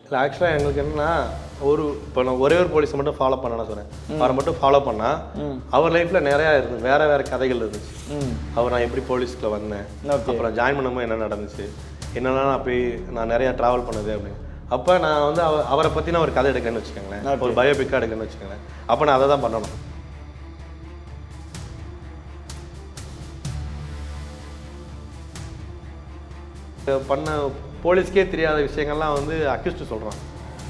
இல்லை ஆக்சுவலாக எங்களுக்கு என்னன்னா இப்போ நான் ஒரே ஒரு போலீஸை மட்டும் ஃபாலோ பண்ண சொன்னேன். அவரை மட்டும் ஃபாலோ பண்ணால் அவர் லைஃப்பில் நிறையா இருந்தது, வேறு கதைகள் இருந்துச்சு. அவர் நான் எப்படி போலீஸ்க்குள்ள வந்தேன், அப்புறம் ஜாயின் பண்ணும்போது என்ன நடந்துச்சு, என்னென்னா நான் நிறையா ட்ராவல் பண்ணது அப்படின்னு. அப்போ நான் வந்து அவரை பற்றின ஒரு கதை எடுக்கணும்னு வச்சுக்கோங்களேன், ஒரு பயோபிக்காக எடுக்கணும்னு வச்சுக்கோங்களேன். அப்போ நான் அதை தான் பண்ணணும். பண்ண போலீஸ்க்கே தெரியாத விஷயங்கள்லாம் வந்து அக்யூஸ்டு சொல்கிறான்.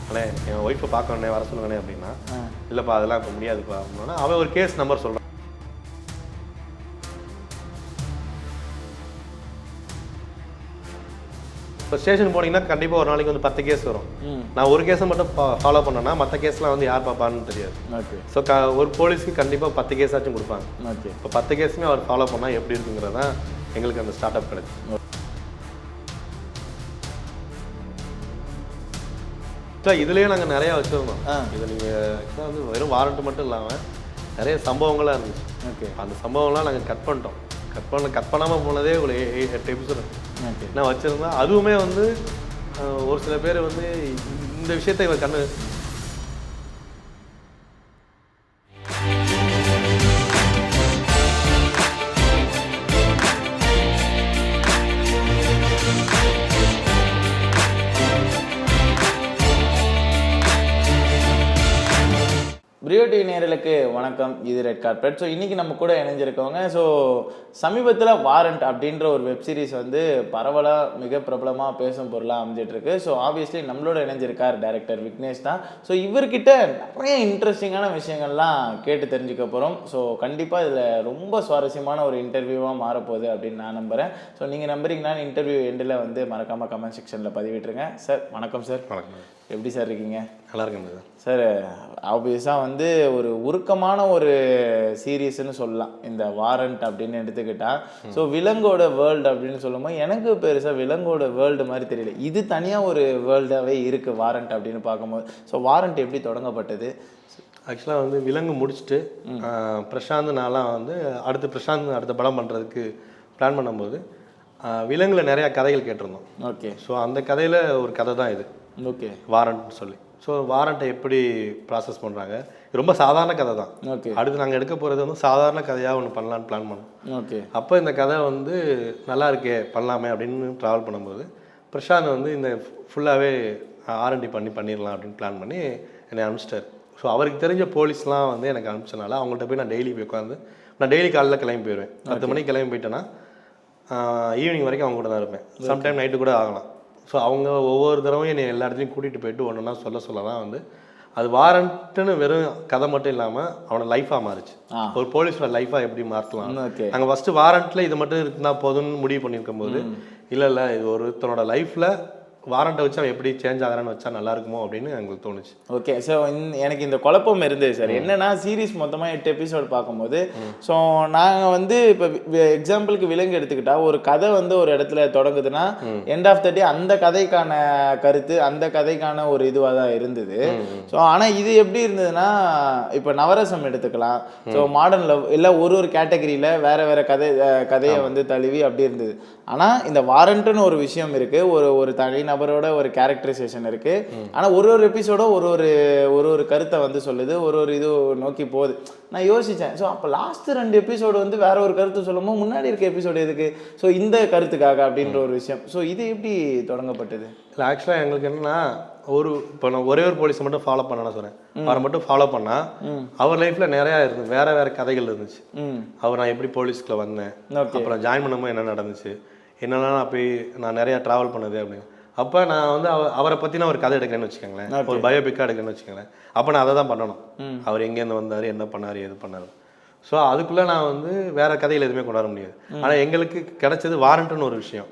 அண்ணே என் ஒய்ஃபை பார்க்கணுன்னே வர சொல்லுங்கண்ணே அப்படின்னா, இல்லைப்பா அதெல்லாம் இப்போ முடியாதுப்பா அப்படின்னா அவன் ஒரு கேஸ் நம்பர் சொல்கிறான். இப்போ ஸ்டேஷன் போனீங்கன்னா கண்டிப்பாக ஒரு நாளைக்கு வந்து 10 கேஸ் வரும். நான் ஒரு கேஸை மட்டும் ஃபாலோ பண்ணேன்னா மற்ற கேஸ்லாம் வந்து யார் பார்ப்பான்னு தெரியாது. ஸோ ஒரு போலீஸ்க்கு கண்டிப்பாக 10 கேஸ் ஆச்சும் கொடுப்பாங்க. இப்போ 10 கேஸுமே அவர் ஃபாலோ பண்ணால் எப்படி இருக்குங்கிறது தான் எங்களுக்கு அந்த ஸ்டார்ட் அப் கிடைச்சு. இதுலேயே நாங்கள் நிறையா வச்சுருந்தோம். இதை நீங்கள் வந்து வெறும் வாரண்ட் மட்டும் இல்லாமல் நிறைய சம்பவங்களாக இருந்துச்சு. அந்த சம்பவம்லாம் நாங்கள் கட் பண்ணிட்டோம். கட் பண்ணாமல் போனதே ஒரு 8 எபிசோடு நான் வச்சுருந்தேன். அதுவுமே வந்து ஒரு சில பேர் வந்து இந்த விஷயத்தை இவர் கண்ணு பிரியோ டிவி நேயர்களுக்கு வணக்கம். இது ரெட் கார்பெட். ஸோ இன்றைக்கி நம்ம கூட இணைஞ்சிருக்கவங்க. ஸோ சமீபத்தில் வாரண்ட் அப்படின்ற ஒரு வெப் சீரிஸ் வந்து பரவலாக மிக பிரபலமாக பேசும் பொருளாக அமைஞ்சிட்ருக்கு. ஸோ ஆப்வியஸ்லி நம்மளோட இணைஞ்சிருக்கார் டைரக்டர் விக்னேஷ் தான். ஸோ இவர்கிட்ட நிறைய இன்ட்ரெஸ்டிங்கான விஷயங்கள்லாம் கேட்டு தெரிஞ்சுக்க போகிறோம். ஸோ கண்டிப்பாக இதில் ரொம்ப சுவாரஸ்யமான ஒரு இன்டர்வியூவாக மாறப்போகுது அப்படின்னு நான் நம்புகிறேன். ஸோ நீங்கள் நம்புறீங்கன்னா இன்டர்வியூ எண்டில் வந்து மறக்காமல் கமெண்ட் செக்ஷனில் பதிவிட்டுருங்க. சார் வணக்கம். சார் வணக்கம். எப்படி சார் இருக்கீங்க? நல்லா இருக்குங்க சார். ஆப்வியஸாக வந்து ஒரு உருக்கமான ஒரு சீரீஸ்ன்னு சொல்லலாம் இந்த வாரண்ட் அப்படின்னு எடுத்துக்கிட்டால். ஸோ விலங்கோட வேர்ல்டு அப்படின்னு சொல்லும்போது எனக்கு பெருசாக விலங்கோட வேர்ல்டு மாதிரி தெரியல. இது தனியாக ஒரு வேர்ல்டாகவே இருக்குது வாரண்ட் அப்படின்னு பார்க்கும்போது. ஸோ வாரண்ட் எப்படி தொடங்கப்பட்டது? ஆக்சுவலாக வந்து விலங்கு முடிச்சுட்டு பிரசாந்த் நான்லாம் வந்து அடுத்த படம் பண்ணுறதுக்கு பிளான் பண்ணும்போது விலங்கில் நிறையா கதைகள் கேட்டிருந்தோம். ஓகே. ஸோ அந்த கதையில் ஒரு கதை தான் இது. ஓகே. வாரண்ட்னு சொல்லி. ஸோ வாரண்ட்டை எப்படி ப்ராசஸ் பண்ணுறாங்க, ரொம்ப சாதாரண கதை தான். ஓகே. அடுத்து நாங்கள் எடுக்க போகிறது வந்து சாதாரண கதையாக ஒன்று பண்ணலான்னு பிளான் பண்ணோம். ஓகே. அப்போ இந்த கதை வந்து நல்லா இருக்கே பண்ணலாமே அப்படின்னு ட்ராவல் பண்ணும்போது பிரசாந்த் வந்து இந்த ஃபுல்லாகவே R&D பண்ணிடலாம் அப்படின்னு பிளான் பண்ணி என்னை அனுப்பிச்சிட்டார். ஸோ அவருக்கு தெரிஞ்ச போலீஸ்லாம் வந்து எனக்கு அனுப்பிச்சனால அவங்கள்ட்ட போய் நான் டெய்லி போய் உட்காந்து நான் டெய்லி காலையில் கிளம்பி போயிடுவேன். 10 மணிக்கு கிளம்பி போயிட்டேன்னா ஈவினிங் வரைக்கும் அவங்க கூட தான் இருப்பேன். சம்டைம் நைட்டு கூட ஆகலாம். ஸோ அவங்க ஒவ்வொரு தடவையும் என்னை எல்லா இடத்துலையும் கூட்டிகிட்டு போயிட்டு ஒன்றுனா சொல்ல தான் வந்து அது வாரண்ட்டுன்னு வெறும் கதை மட்டும் இல்லாமல் அவனை லைஃபாக மாறிச்சு. ஒரு போலீஸோட லைஃபாக எப்படி மாற்றலாம். நாங்கள் ஃபஸ்ட்டு வாரண்ட்டில் இது மட்டும் இருந்தால் போதும்னு முடிவு பண்ணியிருக்கும் போது இல்லை இது ஒருத்தனோட லைஃப்பில் வாரண்ட்டை வச்சு அவன் எப்படி சேஞ்ச் ஆகிறான்னு வச்சா நல்லா இருக்குமோ அப்படின்னு எங்களுக்கு தோணுச்சு. ஓகே. ஸோ எனக்கு இந்த குழப்பம் இருந்தது சார். என்னன்னா சீரீஸ் மொத்தமாக 8 எபிசோடு பார்க்கும்போது ஸோ நாங்கள் வந்து இப்போ எக்ஸாம்பிளுக்கு விலங்கு எடுத்துக்கிட்டா ஒரு கதை வந்து ஒரு இடத்துல தொடங்குதுன்னா எண்ட் ஆஃப் த டே அந்த கதைக்கான கருத்து அந்த கதைக்கான ஒரு இதுவாக தான் இருந்தது. ஸோ ஆனால் இது எப்படி இருந்ததுன்னா இப்போ நவரசம் எடுத்துக்கலாம். ஸோ மாடர்ன் லவ் எல்லாம் ஒரு கேட்டகரியில் வேற கதையை வந்து தழுவி அப்படி இருந்தது. ஆனால் இந்த வாரண்ட்டுன்னு ஒரு விஷயம் இருக்குது. ஒரு தனி நபரோட ஒரு கேரக்டரைசேஷன் இருக்கு. ஆனால் ஒரு எபிசோடும் ஒரு கருத்தை வந்து சொல்லுது, ஒரு இது நோக்கி போகுது. நான் யோசித்தேன். ஸோ அப்போ லாஸ்ட் 2 எபிசோடு வந்து வேற ஒரு கருத்து சொல்லும்போது முன்னாடி இருக்க எபிசோடு எதுக்கு? ஸோ இந்த கருத்துக்காக அப்படின்ற ஒரு விஷயம். ஸோ இது எப்படி தொடங்கப்பட்டது? இல்லை ஆக்சுவலாக எங்களுக்கு என்னன்னா இப்போ நான் ஒரே ஒரு போலீஸை மட்டும் ஃபாலோ பண்ண சொன்னேன். அவரை மட்டும் ஃபாலோ பண்ணால் அவர் லைஃப்பில் நிறையா இருந்தது, வேற கதைகள் இருந்துச்சு. அவர் நான் எப்படி போலீஸ்க்குள்ள வந்தேன், அப்புறம் ஜாயின் பண்ணும்போது என்ன நடந்துச்சு, என்னென்னா நான் நிறையா ட்ராவல் பண்ணது அப்படின்னு. அப்போ நான் வந்து அவரை பற்றின ஒரு கதை எடுக்கிறேன்னு வச்சுக்கோங்களேன், ஒரு பயோபிக்காக எடுக்கிறேன்னு வச்சுக்கோங்களேன். அப்போ நான் அதை தான் பண்ணணும். அவர் எங்கேருந்து வந்தார், என்ன பண்ணார், எது பண்ணார். ஸோ அதுக்குள்ளே நான் வந்து வேற கதையில் எதுவுமே கொண்டாட முடியாது. ஆனால் எங்களுக்கு கிடைச்சது வாரண்ட்டுன்னு ஒரு விஷயம்,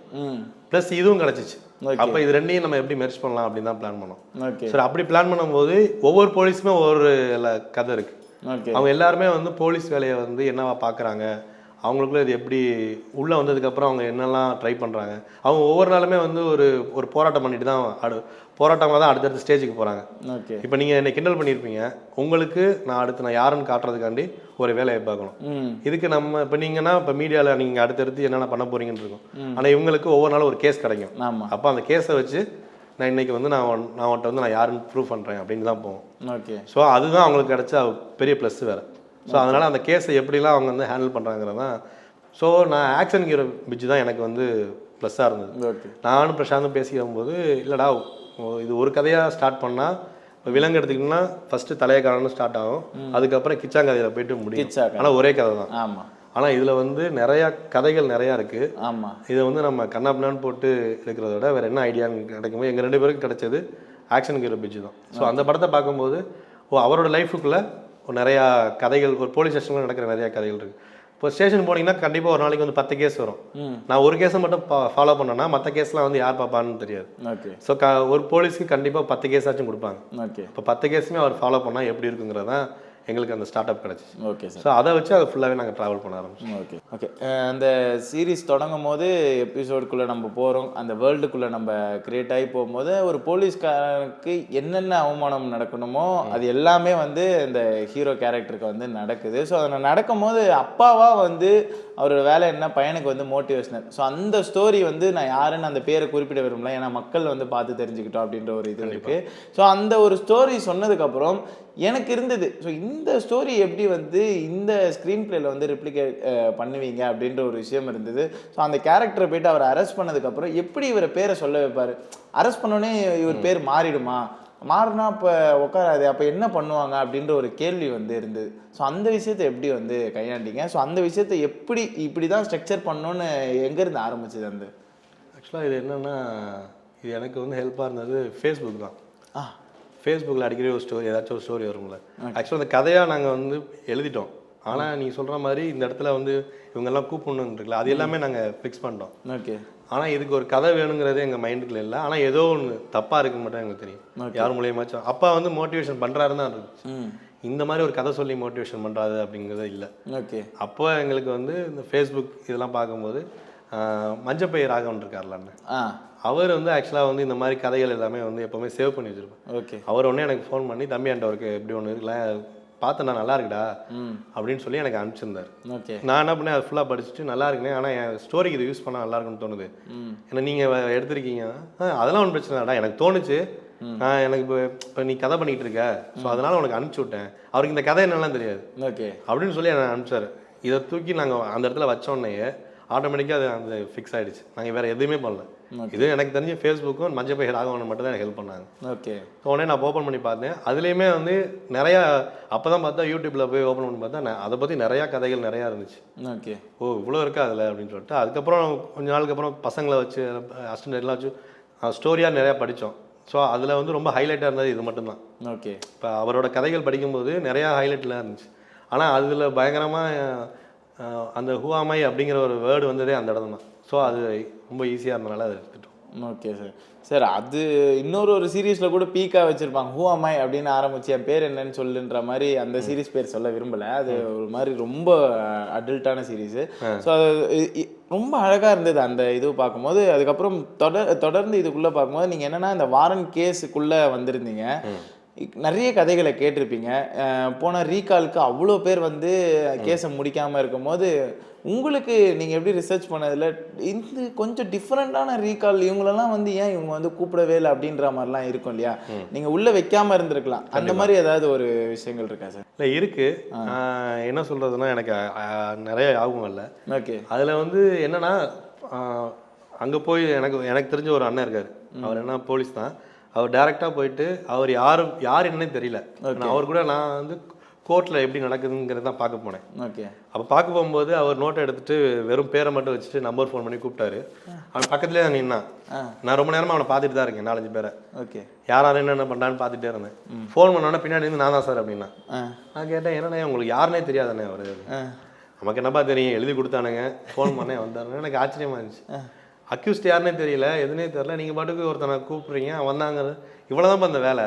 ப்ளஸ் இதுவும் கிடச்சிச்சு. அப்போ இது ரெண்டையும் நம்ம எப்படி மெர்ஜ் பண்ணலாம் அப்படின்னு தான் பிளான் பண்ணோம். சரி, அப்படி பிளான் பண்ணும்போது ஒவ்வொரு போலீஸுமே ஒவ்வொரு கதை இருக்குது. அவங்க எல்லாருமே வந்து போலீஸ் வேலையை வந்து என்னவா பார்க்குறாங்க, அவங்களுக்குள்ள இது எப்படி உள்ளே வந்ததுக்கப்புறம் அவங்க என்னெல்லாம் ட்ரை பண்ணுறாங்க. அவங்க ஒவ்வொரு நாளுமே வந்து ஒரு போராட்டம் பண்ணிட்டு தான் போராட்டமாக தான் அடுத்தடுத்த ஸ்டேஜுக்கு போகிறாங்க. இப்போ நீங்கள் என்னை கிண்டல் பண்ணியிருப்பீங்க, உங்களுக்கு நான் யாருன்னு காட்டுறதுக்காண்டி ஒரு வேலையை பார்க்கணும். இதுக்கு நம்ம இப்போ நீங்கன்னா இப்போ மீடியாவில் நீங்கள் அடுத்தடுத்து என்னென்ன பண்ண போறீங்கன்னு இருக்கும். ஆனால் இவங்களுக்கு ஒவ்வொரு நாளும் ஒரு கேஸ் கிடைக்கும். அப்போ அந்த கேஸை வச்சு நான் இன்னைக்கு வந்து நான் உன்கிட்ட வந்து நான் யாருன்னு ப்ரூவ் பண்ணுறேன் அப்படின்னு தான் போவோம். ஓகே. ஸோ அதுதான் அவங்களுக்கு கிடைச்ச பெரிய ப்ளஸ் வேறு. ஸோ அதனால் அந்த கேஸை எப்படிலாம் அவங்க வந்து ஹேண்டில் பண்ணுறாங்கிறது தான். ஸோ நான் ஆக்ஷன் ஹீரோ பிச்சு தான் எனக்கு வந்து ப்ளஸ்ஸாக இருந்தது. ஓகே. நானும் பிரசாந்தும் பேசிக்கும் போது இல்லைடா இது ஒரு கதையாக ஸ்டார்ட் பண்ணால் இப்போ விலங்கு எடுத்துக்கிட்டோம்னா ஃபஸ்ட்டு தலையக்காரன்னு ஸ்டார்ட் ஆகும், அதுக்கப்புறம் கிச்சாங்கதையில் போயிட்டு முடியும். ஆனால் ஒரே கதை தான். ஆமாம். ஆனால் இதில் வந்து நிறையா கதைகள் நிறையா இருக்குது. ஆமாம். இதை வந்து நம்ம கண்ணாப்பினான்னு போட்டு இருக்கிறத விட வேறு என்ன ஐடியான்னு கிடைக்கும்போது எங்கள் 2 பேருக்கும் கிடைச்சது ஆக்ஷன் ஹீரோ பிச்சு தான். ஸோ அந்த படத்தை பார்க்கும்போது அவரோட லைஃபுக்குள்ளே நிறையா கதைகள், ஒரு போலீஸ் ஸ்டேஷனில் நடக்கிற நிறையா கதைகள் இருக்குது. இப்போ ஸ்டேஷன் போனீங்கன்னா கண்டிப்பாக ஒரு நாளைக்கு வந்து 10 கேஸ் வரும். நான் ஒரு கேஸை மட்டும் ஃபாலோ பண்ணேன்னா மற்ற கேஸ்லாம் வந்து யார் பார்ப்பான்னு தெரியாது. ஓகே. ஸோ ஒரு போலீஸ்க்கு கண்டிப்பாக 10 கேஸ் ஆச்சும் கொடுப்பாங்க. ஓகே. இப்போ 10 கேஸுமே அவர் ஃபாலோ பண்ணால் எப்படி இருக்குங்கிறதான் எங்களுக்கு அந்த ஸ்டார்ட் அப் கிடச்சிச்சு. Okay sir. ஸோ அதை வச்சு அதை ஃபுல்லாகவே நாங்கள் ட்ராவல் பண்ண ஆரம்பிச்சோம். ஓகே. ஓகே. அந்த சீரீஸ் தொடங்கும் போது எபிசோடுக்குள்ளே நம்ம போகிறோம், அந்த வேர்ல்டுக்குள்ளே நம்ம கிரியேட் ஆகி போகும்போது ஒரு போலீஸ்காரனுக்கு என்னென்ன அவமானம் நடக்கணுமோ அது எல்லாமே வந்து இந்த ஹீரோ கேரக்டருக்கு வந்து நடக்குது. ஸோ அதை நடக்கும் போது அப்பாவாக வந்து அவரோட வேலை என்ன, பையனுக்கு வந்து மோட்டிவேஷனல். ஸோ அந்த ஸ்டோரி வந்து நான் யாருன்னு அந்த பேரை குறிப்பிட விரும்பல, ஏன்னா மக்கள் வந்து பார்த்து தெரிஞ்சுக்கிட்டோம் அப்படின்ற ஒரு இது இருக்குது. ஸோ அந்த ஒரு ஸ்டோரி சொன்னதுக்கப்புறம் எனக்கு இருந்தது, ஸோ இந்த ஸ்டோரி எப்படி வந்து இந்த ஸ்க்ரீன் பிளேல வந்து ரெப்ளிகேட் பண்ணுவீங்க அப்படின்ற ஒரு விஷயம் இருந்தது. ஸோ அந்த கேரக்டரை போயிட்டு அவர் அரெஸ்ட் பண்ணதுக்கப்புறம் எப்படி இவரை பேரை சொல்ல வைப்பார், அரெஸ்ட் பண்ணோடனே இவர் பேர் மாறிடுமா, மாறினா இப்போ உட்காராது, அப்போ என்ன பண்ணுவாங்க அப்படின்ற ஒரு கேள்வி வந்து இருந்தது. ஸோ அந்த விஷயத்தை எப்படி வந்து கையாண்டிங்க, ஸோ அந்த விஷயத்தை எப்படி இப்படி தான் ஸ்ட்ரக்சர் பண்ணணுன்னு எங்கேருந்து ஆரம்பிச்சது? அந்த ஆக்சுவலாக இது என்னென்னா, இது எனக்கு வந்து ஹெல்ப்பாக இருந்தது ஃபேஸ்புக் தான். ஃபேஸ்புக்கில் அடிக்கடி ஒரு ஸ்டோரி, ஏதாச்சும் ஒரு ஸ்டோரி வரும்ல. ஆக்சுவலாக அந்த கதையாக நாங்கள் வந்து எழுதிட்டோம். ஆனால் நீங்கள் சொல்கிற மாதிரி இந்த இடத்துல வந்து இவங்கெல்லாம் கூப்பிடணுன்னு இருக்குல்ல, அது எல்லாமே நாங்கள் ஃபிக்ஸ் பண்ணிட்டோம். ஓகே. ஆனால் இதுக்கு ஒரு கதை வேணுங்கிறது எங்கள் மைண்டுக்குள்ள இல்லை. ஆனால் ஏதோ ஒன்று தப்பாக இருக்குன்னு மட்டும் எங்களுக்கு தெரியும், யார் மூலியமாச்சும். அப்பா வந்து மோட்டிவேஷன் பண்ணுறாருன்னு தான் இருந்துச்சு. இந்த மாதிரி ஒரு கதை சொல்லி மோட்டிவேஷன் பண்ணுறாரு அப்படிங்கிறது இல்லை. ஓகே. அப்போ எங்களுக்கு வந்து இந்த ஃபேஸ்புக் இதெல்லாம் பார்க்கும்போது மஞ்சப்பை ராகவன் இருக்கார்ல அண்ணன், அவர் வந்து ஆக்சுவலாக வந்து இந்த மாதிரி கதைகள் எல்லாமே வந்து எப்போவுமே சேவ் பண்ணி வச்சுருப்பேன். ஓகே. அவர் ஒன்றே எனக்கு ஃபோன் பண்ணி, தம்பி என்கிட்ட ஒருக்கு எப்படி ஒன்று இருக்குல்ல பார்த்தேன், நான் நல்லா இருக்குடா அப்படின்னு சொல்லி எனக்கு அனுப்பிச்சிருந்தார். ஓகே. நான் என்ன பண்ணேன், அது ஃபுல்லாக படிச்சுட்டு நல்லா இருக்குனே, ஆனால் என் ஸ்டோரிக்கு இது யூஸ் பண்ணால் நல்லா இருக்குன்னு தோணுது, ஏன்னா நீங்கள் எடுத்திருக்கீங்க. அதெல்லாம் ஒன்றும் பிரச்சனை இல்லைடா, எனக்கு தோணுச்சு, நான் எனக்கு இப்போ நீ கதை பண்ணிக்கிட்டு இருக்க, ஸோ அதனால் உனக்கு அனுப்பிச்சி விட்டேன். அவருக்கு இந்த கதை என்னெல்லாம் தெரியாது. ஓகே. அப்படின்னு சொல்லி எனக்கு அனுப்பிச்சார். இதை தூக்கி நாங்கள் அந்த இடத்துல வச்சோடனே ஆட்டோமேட்டிக்காக அது அந்த ஃபிக்ஸ் ஆகிடுச்சு. நாங்கள் வேறு எதுவுமே பண்ணல. இது எனக்கு தெரிஞ்ச ஃபேஸ்புக்கும் மஞ்சப்பை ராகவன் மட்டும் தான் எனக்கு ஹெல்ப் பண்ணாங்க. ஓகே. உடனே நான் ஓப்பன் பண்ணி பார்த்தேன். அதுலேயுமே வந்து நிறையா, அப்போ தான் பார்த்தா யூடியூப்பில் போய் ஓப்பன் பண்ணி பார்த்தா அதை பற்றி நிறையா கதைகள் நிறையா இருந்துச்சு. ஓகே. ஓ இவ்வளோ இருக்கா அதில் அப்படின்னு சொல்லிட்டு அதுக்கப்புறம் கொஞ்ச நாளுக்கு அப்புறம் பசங்களை வச்சு அசிஸ்டன்ட்லாம் வச்சு ஸ்டோரியாக நிறையா படித்தோம். ஸோ அதில் வந்து ரொம்ப ஹைலைட்டாக இருந்தது இது மட்டும்தான். ஓகே. இப்போ அவரோட கதைகள் படிக்கும்போது நிறையா ஹைலைட்லாம் இருந்துச்சு. ஆனால் அதில் பயங்கரமாக அந்த ஹூஆமை அப்படிங்கிற ஒரு வேர்டு வந்ததே அந்த இடம் தான். ஸோ அது ரொம்ப ஈஸியாக இருந்தனால அதை எடுத்துட்டோம். Okay sir. சார் அது இன்னொரு சீரீஸில் கூட பீக்காக வச்சுருப்பாங்க, ஹூஆமை அப்படின்னு ஆரம்பிச்சு என் பேர் என்னன்னு சொல்லுன்ற மாதிரி. அந்த சீரீஸ் பேர் சொல்ல விரும்பலை, அது ஒரு மாதிரி ரொம்ப அடல்ட்டான சீரீஸு. ஸோ அது ரொம்ப அழகாக இருந்தது அந்த இது பார்க்கும்போது. அதுக்கப்புறம் தொடர்ந்து இதுக்குள்ளே பார்க்கும்போது நீங்கள் என்னென்னா இந்த வாரன் கேஸுக்குள்ளே வந்திருந்தீங்க, நிறைய கதைகளை கேட்டிருப்பீங்க. போன ரீகாலுக்கு அவ்வளோ பேர் வந்து கேஸை முடிக்காமல் இருக்கும்போது உங்களுக்கு நீங்கள் எப்படி ரிசர்ச் பண்ணதில் இந்த கொஞ்சம் டிஃப்ரெண்ட்டான ரீகால் இவங்களெல்லாம் வந்து ஏன் இவங்க வந்து கூப்பிடவே இல்லை அப்படின்ற மாதிரிலாம் இருக்கும் இல்லையா, நீங்கள் உள்ளே வைக்காமல் இருந்திருக்கலாம், அந்த மாதிரி ஏதாவது ஒரு விஷயங்கள் இருக்கா சார்? இல்லை இருக்குது. என்ன சொல்கிறதுனா எனக்கு நிறைய ஞாபகம் இல்லை. ஓகே. அதில் வந்து என்னென்னா அங்கே போய் எனக்கு தெரிஞ்ச ஒரு அண்ணன் இருக்கார். அவர் என்ன போலீஸ் தான். அவர் டேரெக்டாக போயிட்டு அவர் யார் என்னன்னே தெரியல. அவர் கூட நான் வந்து கோர்ட்டில் எப்படி நடக்குதுங்கிறது தான் பார்க்க போனேன். ஓகே. அப்போ பார்க்க போகும்போது அவர் நோட்டை எடுத்துகிட்டு வெறும் பேரை மட்டும் வச்சுட்டு நம்பர் ஃபோன் பண்ணி கூப்பிட்டாரு. அவன் பக்கத்துலேயே தான் நின்னான். நான் ரொம்ப நேரமாக அவனை பார்த்துட்டு தான் இருக்கேன், 4-5 பேரை. ஓகே. யாரும் என்னென்ன பண்ணுறான்னு பார்த்துட்டே இருந்தேன். ஃபோன் பண்ணோன்னா பின்னாடி இருந்து நான் தான் சார் அப்படின்னா. நான் கேட்டேன், என்னண்ணே உங்களுக்கு யாருன்னே தெரியாதானே அவர்? நமக்கு என்னப்பா தெரியும், எழுதி கொடுத்தானுங்க, ஃபோன் பண்ணேன் வந்தாருன்னு. எனக்கு ஆச்சரியமாக இருந்துச்சு. அக்யூஸ்ட் யாருன்னே தெரியல, எதுனே தெரியல, நீங்கள் பாட்டுக்கு ஒருத்தனை கூப்பிட்றீங்க, வந்தாங்க, இவ்வளோதான்ப்பா அந்த வேலை,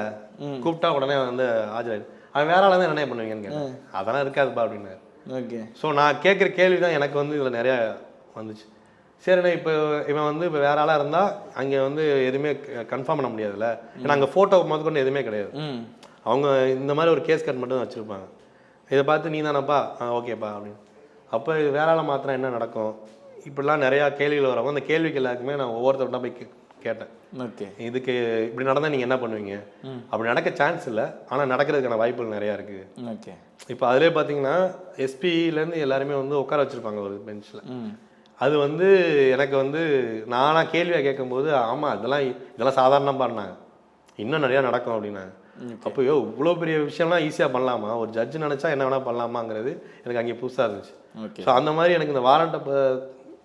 கூப்பிட்டா உடனே வந்து ஆஜராயிடு, அவன் வேற ஆளாக தான் என்ன பண்ணுவீங்கன்னு கேட்டேன். அதெல்லாம் இருக்காதுப்பா அப்படின்னு. ஓகே. ஸோ நான் கேட்குற கேள்வி தான் எனக்கு வந்து இதில் நிறையா வந்துச்சு. சரிண்ணே, இப்போ இவன் வந்து இப்போ வேற ஆளாக இருந்தால் அங்கே வந்து எதுவுமே கன்ஃபார்ம் பண்ண முடியாதுல்ல, ஏன்னா அங்கே ஃபோட்டோ முதற்கொண்டு எதுவுமே கிடையாது. அவங்க இந்த மாதிரி ஒரு கேஸ் கட் மட்டும் தான் வச்சுருப்பாங்க. இதை பார்த்து நீ தானப்பா, ஓகேப்பா அப்படின்னு. அப்போ இது வேற ஆளாக மாத்திரம் என்ன நடக்கும், இப்படிலாம் நிறையா கேள்விகள் வரவும் அந்த கேள்விக்கு எல்லாருக்குமே நான் ஒவ்வொருத்தர்கிட்ட போய் கேட்டேன். ஓகே. இதுக்கு இப்படி நடந்தால் நீங்கள் என்ன பண்ணுவீங்க? அப்படி நடக்க சான்ஸ் இல்லை, ஆனால் நடக்கிறதுக்கான வாய்ப்புகள் நிறையா இருக்குது. ஓகே. இப்போ அதிலே பார்த்தீங்கன்னா எஸ்பிலேருந்து எல்லாருமே வந்து உட்கார வச்சுருப்பாங்க ஒரு பெஞ்சில். அது வந்து எனக்கு வந்து நானாக கேள்வியாக கேட்கும்போது ஆமாம் இதெல்லாம் சாதாரணமாக பண்ணாங்க, இன்னும் நிறையா நடக்கும் அப்படின்னாங்க. அப்போயோ இவ்வளோ பெரிய விஷயம்லாம் ஈஸியாக பண்ணலாமா, ஒரு ஜட்ஜு நினச்சா என்ன வேணால் பண்ணலாமாங்கிறது எனக்கு அங்கே புதுசாக இருந்துச்சு. ஸோ அந்த மாதிரி எனக்கு இந்த வாரண்ட்டை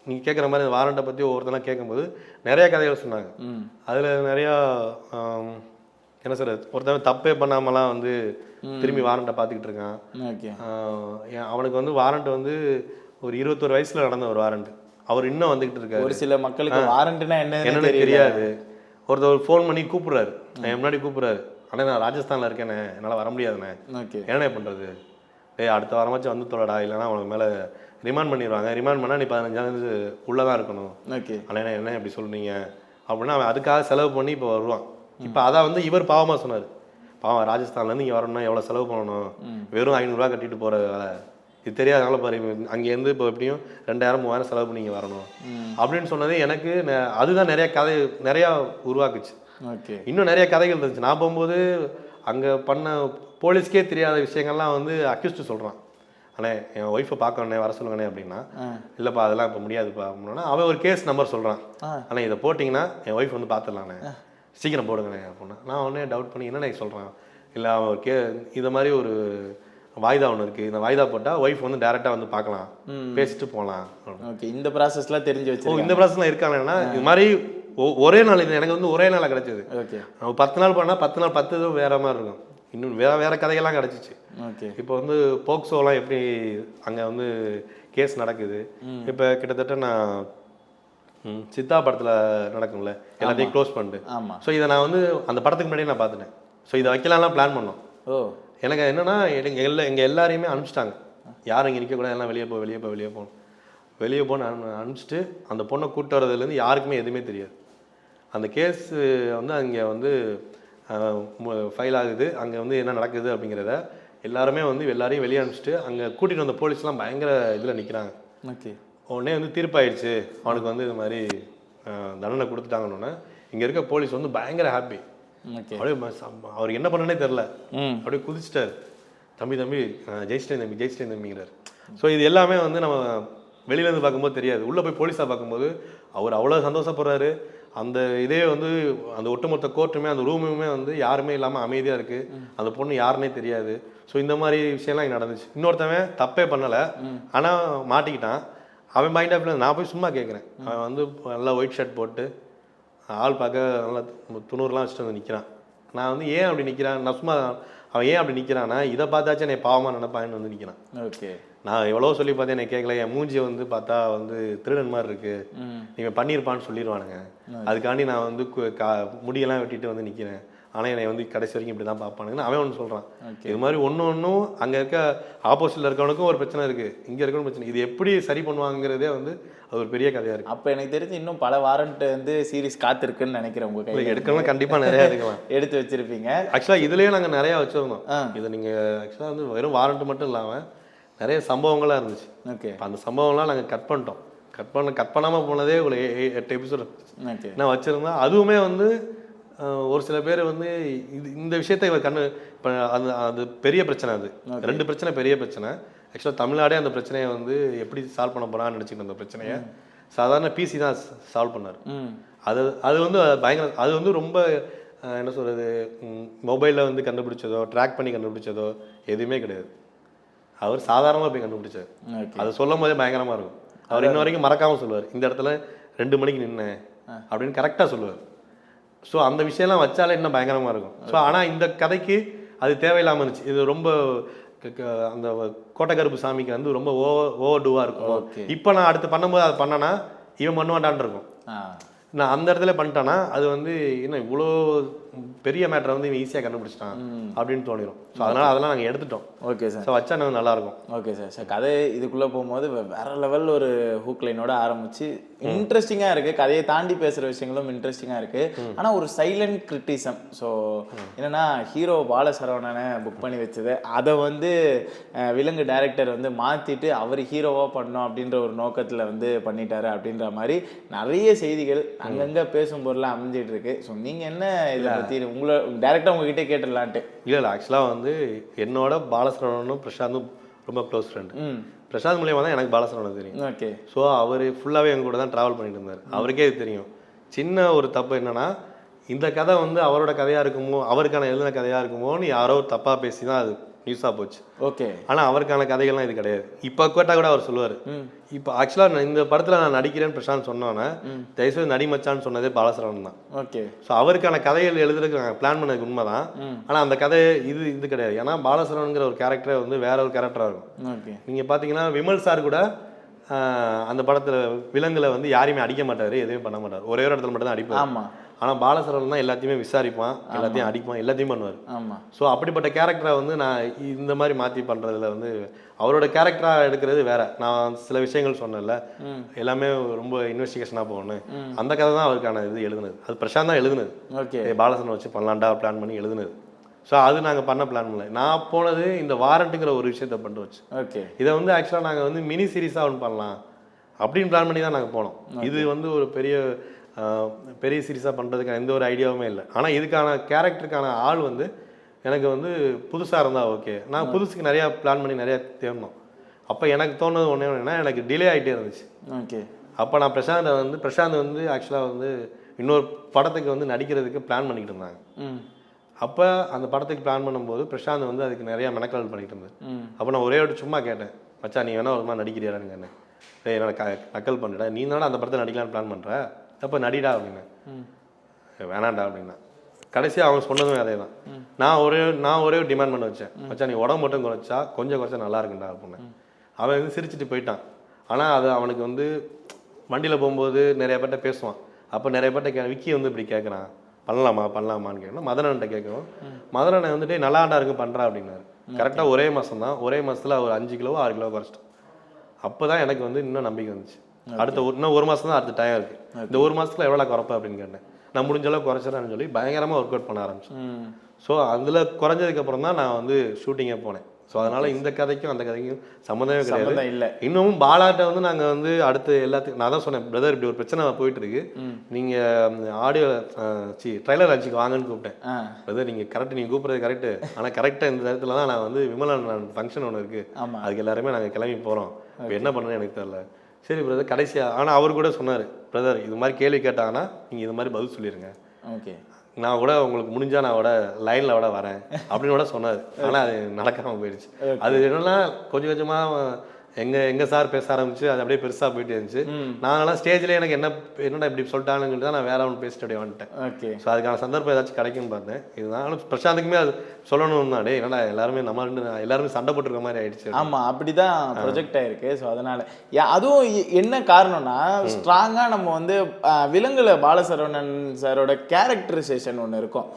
நீங்கள் கேட்குற மாதிரி இந்த வாரண்ட்டை பற்றி ஒவ்வொருத்தலாம் கேட்கும்போது நிறையா கதைகள் சொன்னாங்க. அதில் நிறையா என்ன சார், ஒருத்தவன் தப்பே பண்ணாமலாம் வந்து திரும்பி வாரண்ட்டை பார்த்துக்கிட்டு இருக்கான். அவனுக்கு வந்து வாரண்ட் வந்து ஒரு 21 வயசில் நடந்த ஒரு வாரண்ட், அவர் இன்னும் வந்துக்கிட்டு இருக்காரு. ஒரு சில மக்களுக்கு வாரண்ட்னா என்னன்னு தெரியாது. ஒருத்தர் ஃபோன் பண்ணி கூப்பிட்றாரு, என் முன்னாடி கூப்பிட்றாரு, ஆனால் நான் ராஜஸ்தானில் இருக்கேனே, என்னால் வர முடியாதுண்ணே, என்ன பண்ணுறது, அடுத்த வாரமாச்சும் வந்து தொலைடா, இல்லைனா அவனுக்கு மேலே ரிமாண்ட் பண்ணிடுவாங்க, ரிமாண்ட் பண்ணால் நீ 15 உள்ளே தான் இருக்கணும். ஆனால் என்ன எப்படி சொல்கிறீங்க அப்படின்னா அவன் அதுக்காக செலவு பண்ணி இப்போ வருவான். இப்போ அதான் வந்து இவர் பாவமாக சொன்னார், பாவம் ராஜஸ்தான்லேருந்து இங்கே வரணும்னா எவ்வளோ செலவு பண்ணணும், வெறும் 500 ரூபா கட்டிட்டு போகிற வேலை, இது தெரியாதனால பாரு அங்கேருந்து இப்போ எப்படியும் 2000-3000 செலவு பண்ணி இங்கே வரணும் அப்படின்னு சொன்னது எனக்கு அதுதான் நிறையா உருவாக்குச்சு. இன்னும் நிறைய கதைகள் இருந்துச்சு. நான் போகும்போது அங்கே பண்ண போலீஸ்க்கே தெரியாத விஷயங்கள்லாம் வந்து அக்யூஸ்டு சொல்கிறான், அண்ணே என் ஒய்ஃபை பார்க்கணே வர சொல்லுங்கண்ணே அப்படின்னா, இல்லைப்பா அதெல்லாம் இப்போ முடியாதுப்பா அப்படின்னா அவன் ஒரு கேஸ் நம்பர் சொல்கிறான், அண்ணே இதை போட்டிங்கன்னா என் ஒய்ஃப் வந்து பார்த்துடலாண்ணே, சீக்கிரம் போடுங்கண்ணே அப்படின்னா. நான் உடனே டவுட் பண்ணி என்னண்ணே சொல்கிறான், இல்லை அவன் இதை மாதிரி ஒரு வாய்தா ஒன்று இருக்குது, இந்த வாய்தா போட்டால் ஒய்ஃப் வந்து டேரெக்டாக வந்து பார்க்கலாம், பேசிட்டு போகலாம். ஓகே, இந்த ப்ராசஸ்லாம் தெரிஞ்சு வச்சு இந்த ப்ராசஸ்லாம் இருக்காங்கன்னா இது மாதிரி ஒரே நாள், இது எனக்கு வந்து ஒரே நாளாக கிடச்சிது. ஓகே, 10 நாள் பண்ணால் 10 நாள் 10 இதுவும் வேறு மாதிரி இருக்கும், இன்னும் வேறு கதைகள்லாம் கிடச்சிச்சு. ஓகே, இப்போ வந்து போக்சோலாம் எப்படி அங்கே வந்து கேஸ் நடக்குது, இப்போ கிட்டத்தட்ட நான் சித்தா படத்தில் நடக்கும்ல எல்லாத்தையும் க்ளோஸ் பண்ணிட்டு. ஆமாம். ஸோ இதை நான் வந்து அந்த படத்துக்கு முன்னாடியே நான் பார்த்துட்டேன். ஸோ இதை வைக்கலாம்லாம் பிளான் பண்ணோம். எனக்கு என்னென்னா எங்கள் எல்லாரையுமே அனுப்பிச்சிட்டாங்க, யாரும் இங்கே நிற்கக்கூடாது, எல்லாம் வெளியே போகணும் அனுப்பிச்சிட்டு அந்த பொண்ணை கூப்பிட்டு வரதுலேருந்து யாருக்குமே எதுவுமே தெரியாது. அந்த கேஸ் வந்து அங்கே வந்து ஃபைல் ஆகுது, அங்கே வந்து என்ன நடக்குது அப்படிங்கிறத எல்லாருமே வந்து எல்லாரையும் வெளியே அனுப்பிச்சிட்டு அங்கே கூட்டிகிட்டு வந்த போலீஸ்லாம் பயங்கர இதில் நிற்கிறாங்க. ஓகே, உடனே வந்து தீர்ப்பாயிடுச்சு, அவனுக்கு வந்து இது மாதிரி தண்டனை கொடுத்துட்டாங்கன்னு இங்கே இருக்க போலீஸ் வந்து பயங்கர ஹாப்பி. அப்படியே அவருக்கு என்ன பண்ணனே தெரில, அப்படியே குதிச்சிட்டார், தம்பி ஜெயிச்சிட்டேன் தம்பிங்கிறார். ஸோ இது எல்லாமே வந்து நம்ம வெளியிலேருந்து பார்க்கும்போது தெரியாது, உள்ளே போய் போலீஸாக பார்க்கும்போது அவர் அவ்வளோ சந்தோஷப்படுறாரு. அந்த இதே வந்து அந்த ஒட்டுமொத்த கோர்ட்டுமே அந்த ரூமுமே வந்து யாருமே இல்லாமல் அமைதியாக இருக்குது, அந்த பொண்ணு யாருன்னே தெரியாது. ஸோ இந்த மாதிரி விஷயம்லாம் இங்கே நடந்துச்சு. இன்னொருத்தவன் தப்பே பண்ணலை ஆனால் மாட்டிக்கிட்டான், அவன் மைண்ட் ஆஃப்ல நான் போய் சும்மா கேட்குறேன், அவன் வந்து நல்லா ஒயிட் ஷர்ட் போட்டு ஆள் பார்க்க நல்லா துணூறுலாம் வச்சுட்டு வந்து நிற்கிறான். நான் வந்து ஏன் அப்படி நிற்கிறான், நான் சும்மா அவன் ஏன் அப்படி நிற்கிறான்னா இதை பார்த்தாச்சும் என்னை பாவமாக நினைப்பான்னு வந்து நிற்கிறான். ஓகே, நான் எவ்வளோ சொல்லி பார்த்தேன், என்னை கேட்கல, என் மூஞ்சியை வந்து பார்த்தா வந்து திருடன் மாதிரி இருக்குது, நீங்கள் பண்ணியிருப்பான்னு சொல்லிடுவானுங்க, அதுக்காண்டி நான் வந்து முடியெல்லாம் வெட்டிட்டு வந்து நிற்கிறேன், ஆனால் என்னை வந்து கடைசி வரைக்கும் இப்படி தான் பார்ப்பானுங்கன்னு அவன் ஒன்று சொல்கிறான். இது மாதிரி ஒன்றும் அங்கே இருக்க ஆப்போசிட்டில் இருக்கவனுக்கும் ஒரு பிரச்சனை இருக்குது, இங்கே இருக்கணும் பிரச்சனை, இது எப்படி சரி பண்ணுவாங்கிறதே வந்து அது ஒரு பெரிய கதையாக இருக்குது. அப்போ எனக்கு தெரிஞ்சு இன்னும் பல வாரண்ட் வந்து சீரிஸ் காத்திருக்குன்னு நினைக்கிறேன். உங்கள் கையில் எடுக்கலாம், கண்டிப்பாக நிறையா எடுக்கலாம், எடுத்து வச்சிருப்பீங்க. ஆக்சுவலாக இதுலேயே நாங்கள் நிறையா வச்சுருந்தோம். இதை நீங்கள் ஆக்சுவலாக வந்து வெறும் வாரண்ட் மட்டும் இல்லாமல் நிறைய சம்பவங்களாக இருந்துச்சு. ஓகே, அந்த சம்பவம்லாம் நாங்கள் கட் பண்ணிட்டோம். கட் பண்ணாமல் போனதே ஒரு 8 எபிசோடு நான் வச்சுருந்தேன். அதுவுமே வந்து ஒரு சில பேர் வந்து இந்த விஷயத்தை இவர் இப்போ அது பெரிய பிரச்சனை, அது 2 பிரச்சனை பெரிய பிரச்சனை. ஆக்சுவலாக தமிழ்நாடே அந்த பிரச்சனையை வந்து எப்படி சால்வ் பண்ண போகிறான்னு நினச்சிக்கிட்டு அந்த பிரச்சனையை சாதாரண பிசி தான் சால்வ் பண்ணார். அது வந்து பயங்கர, அது வந்து ரொம்ப என்ன சொல்கிறது, மொபைலில் வந்து கண்டுபிடிச்சதோ ட்ராக் பண்ணி கண்டுபிடிச்சதோ எதுவுமே கிடையாது, அவர் சாதாரணமாக போய் கண்டுபிடிச்சார். அதை சொல்லும் போதே பயங்கரமாக இருக்கும். அவர் இன்ன வரைக்கும் மறக்காமல் சொல்லுவார், இந்த இடத்துல 2 மணிக்கு நின்னேன் அப்படின்னு கரெக்டாக சொல்லுவார். ஸோ அந்த விஷயம்லாம் வச்சாலே இன்னும் பயங்கரமாக இருக்கும். ஸோ ஆனால் இந்த கதைக்கு அது தேவையில்லாமல் இருந்துச்சு. இது ரொம்ப அந்த கோட்டைக்கருப்பு சாமிக்கு வந்து ரொம்ப ஓவர் டூவாக இருக்கும். இப்போ நான் அடுத்து பண்ணும்போது அதை பண்ணனா இவன் பண்ணுவான்டான் இருக்கும். நான் அந்த இடத்துல பண்ணிட்டேன்னா அது வந்து இன்னும் இவ்வளோ பெரிய மேட்டரை வந்து ஈஸியாக கண்டுபிடிச்சிட்டான் அப்படின்னு தோணிடும். ஸோ அதனால அதெல்லாம் நாங்கள் எடுத்துட்டோம். Okay sir. ஸோ வச்சா எனக்கு நல்லா இருக்கும். Okay sir. சார் கதை இதுக்குள்ளே போகும்போது வேற லெவல் ஒரு ஹூக் லைனோட ஆரம்பிச்சு இன்ட்ரெஸ்டிங்காக இருக்குது. கதையை தாண்டி பேசுகிற விஷயங்களும் இன்ட்ரெஸ்டிங்காக இருக்குது. ஆனால் ஒரு சைலண்ட் கிரிட்டிசம். ஸோ என்னென்னா ஹீரோ பாலசரவணனை புக் பண்ணி வச்சது அதை வந்து விலங்கு டைரக்டர் வந்து மாற்றிட்டு அவர் ஹீரோவாக பண்ணோம் அப்படின்ற ஒரு நோக்கத்தில் வந்து பண்ணிட்டாரு அப்படின்ற மாதிரி நிறைய செய்திகள் அங்கங்கே பேசும் பொருளாக அமைஞ்சிட்டு இருக்கு. ஸோ நீங்கள் என்ன இதை பற்றி உங்களை டேரெக்டாக உங்ககிட்ட கேட்டுடலான்ட்டு? இல்லை ஆக்சுவலாக வந்து என்னோட பாலசரவணனும் பிரசாந்தும் ரொம்ப க்ளோஸ் ஃப்ரெண்டு. பிரசாந்த் மூலியமாக தான் எனக்கு பாலசரவணன் தெரியும். ஓகே. ஸோ அவர் ஃபுல்லாகவே எங்க கூட தான் ட்ராவல் பண்ணிட்டு இருந்தார். அவருக்கே இது தெரியும். சின்ன ஒரு தப்பு என்னன்னா, இந்த கதை வந்து அவரோட கதையாக இருக்குமோ, அவருக்கான எழுதின கதையாக இருக்குமோன்னு யாரோ தப்பாக பேசி தான் அது நியூஸாக போச்சு. ஓகே. ஆனால் அவருக்கான கதைகள்லாம் இது கிடையாது. இப்போ கேட்டால் கூட அவர் சொல்லுவார். இப்போ ஆக்சுவலாக இந்த படத்தில் நான் நடிக்கிறேன்னு பிரசாந்த் சொன்னோன்னே தயவுசெய்து நடி மச்சான்னு சொன்னதே பாலசரவணன் தான். ஓகே. ஸோ அவருக்கான கதைகள் எழுதுறதுக்கு நாங்கள் பிளான் பண்ணதுக்கு உண்மை தான். ஆனால் அந்த கதை இது கிடையாது. ஏன்னா பாலசரவனுங்கிற ஒரு கேரக்டரே வந்து வேற ஒரு கேரக்டராக இருக்கும். ஓகே. நீங்கள் பார்த்தீங்கன்னா விமல் சார் கூட அந்த படத்தில் விலங்குல வந்து யாரையுமே அடிக்க மாட்டார், எதுவுமே பண்ண மாட்டார். ஒரே ஒரு இடத்துல மட்டும் தான் அடிப்பார். ஆமாம். ஆனால் பாலசரவன் தான் எல்லாத்தையுமே விசாரிப்பான், எல்லாத்தையும் அடிப்பான், எல்லாத்தையும் பண்ணுவார். ஆமாம். ஸோ அப்படிப்பட்ட கேரக்டரை வந்து நான் இந்த மாதிரி மாற்றி பண்ணுறதுல வந்து அவரோட கேரக்டராக எடுக்கிறது வேற. நான் சில விஷயங்கள் சொன்னேன்ல, எல்லாமே ரொம்ப இன்வெஸ்டிகேஷனாக போகணும். அந்த கதை தான் அவருக்கான இது எழுதுனது. அது பிரசாந்த் தான் எழுதுனது. ஓகே. பாலசரவன் வச்சு பண்ணலாண்டா பிளான் பண்ணி எழுதுனது. ஸோ அது நாங்கள் பண்ண பிளான் பண்ணல. நான் போனது இந்த வாரண்ட்டுங்கிற ஒரு விஷயத்த பண்ணிட்டு வச்சு. ஓகே. இதை வந்து ஆக்சுவலாக நாங்கள் வந்து மினி சீரீஸாக ஒன்று பண்ணலாம் அப்படின்னு பிளான் பண்ணி தான் நாங்கள் போனோம். இது வந்து ஒரு பெரிய சீரீஸாக பண்ணுறதுக்கான எந்த ஒரு ஐடியாவுமே இல்லை. ஆனால் இதுக்கான கேரக்டருக்கான ஆள் வந்து எனக்கு வந்து புதுசாக இருந்தால் ஓகே. நான் புதுசுக்கு நிறையா பிளான் பண்ணி நிறையா தேடணும். அப்போ எனக்கு தோணுது ஒன்றே ஒன்றுனா, எனக்கு டிலே ஆகிட்டே இருந்துச்சு. ஓகே. அப்போ நான் பிரசாந்த் வந்து ஆக்சுவலாக வந்து இன்னொரு படத்துக்கு வந்து நடிக்கிறதுக்கு பிளான் பண்ணிக்கிட்டு இருந்தாங்க. அப்போ அந்த படத்துக்கு பிளான் பண்ணும்போது பிரசாந்த் வந்து அதுக்கு நிறையா மெனக்கல் பண்ணிட்டு இருந்தார். அப்போ நான் ஒரே ஒரு சும்மா கேட்டேன், மச்சா நீ வேணா ஒரு மாதிரி நடிக்கிறியான்னு கேட்டேன். என்னோட நக்கல் பண்ணிட்டா, நீ தானே அந்த படத்தை நடிக்கலான்னு பிளான் பண்ணுற, அப்போ நடிடா அப்படின்னேன். வேணாண்டா அப்படின்னா. கடைசியாக அவங்க சொன்னதும் அதே தான். நான் ஒரே ஒரு டிமாண்ட் பண்ண வச்சேன், மச்சா நீ உடம்பு மட்டும் குறைச்சா கொஞ்சம் நல்லா இருக்குண்டா அப்படின்னு. அவன் வந்து சிரிச்சுட்டு போயிட்டான். ஆனால் அது அவனுக்கு வந்து வண்டியில் போகும்போது நிறைய பேர்ட்ட பேசுவான். அப்போ நிறைய பேர்ட்ட விக்கி வந்து இப்படி கேட்குறான், பண்ணலாமான்னு கேட்கணும். மதனன்ட்ட கேட்கணும். மதனனை வந்துட்டு நல்லாண்டா இருக்கு பண்ணுறா அப்படின்னாரு. கரெக்டாக ஒரே மாதம் தான். ஒரே மாதத்தில் ஒரு 5 கிலோ 6 கிலோ குறைச்சிட்டோம். அப்போ தான் எனக்கு வந்து இன்னும் நம்பிக்கை வந்துச்சு. இன்னும் ஒரு மாதம் தான் அடுத்த டைம் இருக்குது. இந்த ஒரு மாதத்தில் எவ்வளோ குறைப்பேன் அப்படின்னு கேட்டேன். நான் முடிஞ்ச அளவுக்கு குறைச்சிடறேன்னு சொல்லி பயங்கரமாக ஒர்க் அவுட் பண்ண ஆரம்பிச்சேன். ஸோ அதில் குறைஞ்சதுக்கப்புறம் தான் நான் வந்து ஷூட்டிங்கே போனேன். ஸோ அதனால் இந்த கதைக்கும் அந்த கதைக்கும் சம்மந்தமே கிடையாது. இல்லை இன்னமும் பாலாட்ட வந்து நாங்கள் வந்து அடுத்து எல்லாத்துக்கும் நான் தான் சொன்னேன், பிரதர் இப்படி ஒரு பிரச்சனை போயிட்டு இருக்கு, நீங்கள் ஆடியோ ட்ரைலர் ஆச்சுக்கு வாங்கன்னு கூப்பிட்டேன். பிரதர் நீங்கள் கரெக்ட், நீங்கள் கூப்பிட்றது கரெக்டு. ஆனால் கரெக்டாக இந்த இடத்துல தான் நான் வந்து விமலன் ஃபங்க்ஷன் ஒன்று இருக்குது, அதுக்கு எல்லாருமே நாங்கள் கிளம்பி போகிறோம், இப்போ என்ன பண்ணுன்னு எனக்கு தெரியல. சரி பிரதர் கடைசியாக. ஆனால் அவர் கூட சொன்னார், பிரதர் இது மாதிரி கேள்வி கேட்டாங்கன்னா நீங்கள் இது மாதிரி பதில் சொல்லிடுங்க, ஓகே நான் கூட உங்களுக்கு முடிஞ்சா நான் கூட லைனில் கூட வரேன் அப்படின்னு கூட சொன்னார். ஆனால் அது நடக்காமல் போயிடுச்சு. அது என்னன்னா கொஞ்சம் கொஞ்சமாக எங்கள் சார் பேச ஆரம்பிச்சு அது அப்படியே பெருசாக போயிட்டு இருந்துச்சு. நாங்களாம் ஸ்டேஜில் எனக்கு என்னடா இப்படி சொல்லிட்டாங்கன்னு சொல்லிட்டு தான் நான் வேற ஒன்று பேசிட்டு அப்படியே வந்துட்டேன். ஓகே. ஸோ அதுக்கான சந்தர்ப்பம் ஏதாச்சும் கிடைக்கும்னு பார்த்தேன். இதுதான் பிரசாந்துக்குமே அது சொல்லணும் தான், டே என்னடா எல்லாருமே எல்லாருமே சண்டை போட்டுருக்க மாதிரி ஆயிடுச்சு. ஆமாம் அப்படி தான் ப்ரொஜெக்ட் ஆயிருக்கு. ஸோ அதனால அதுவும் என்ன காரணம்னா ஸ்ட்ராங்காக நம்ம வந்து விலங்குல பாலசரவணன் சாரோட கேரக்டரைசேஷன் ஒன்று இருக்கும்.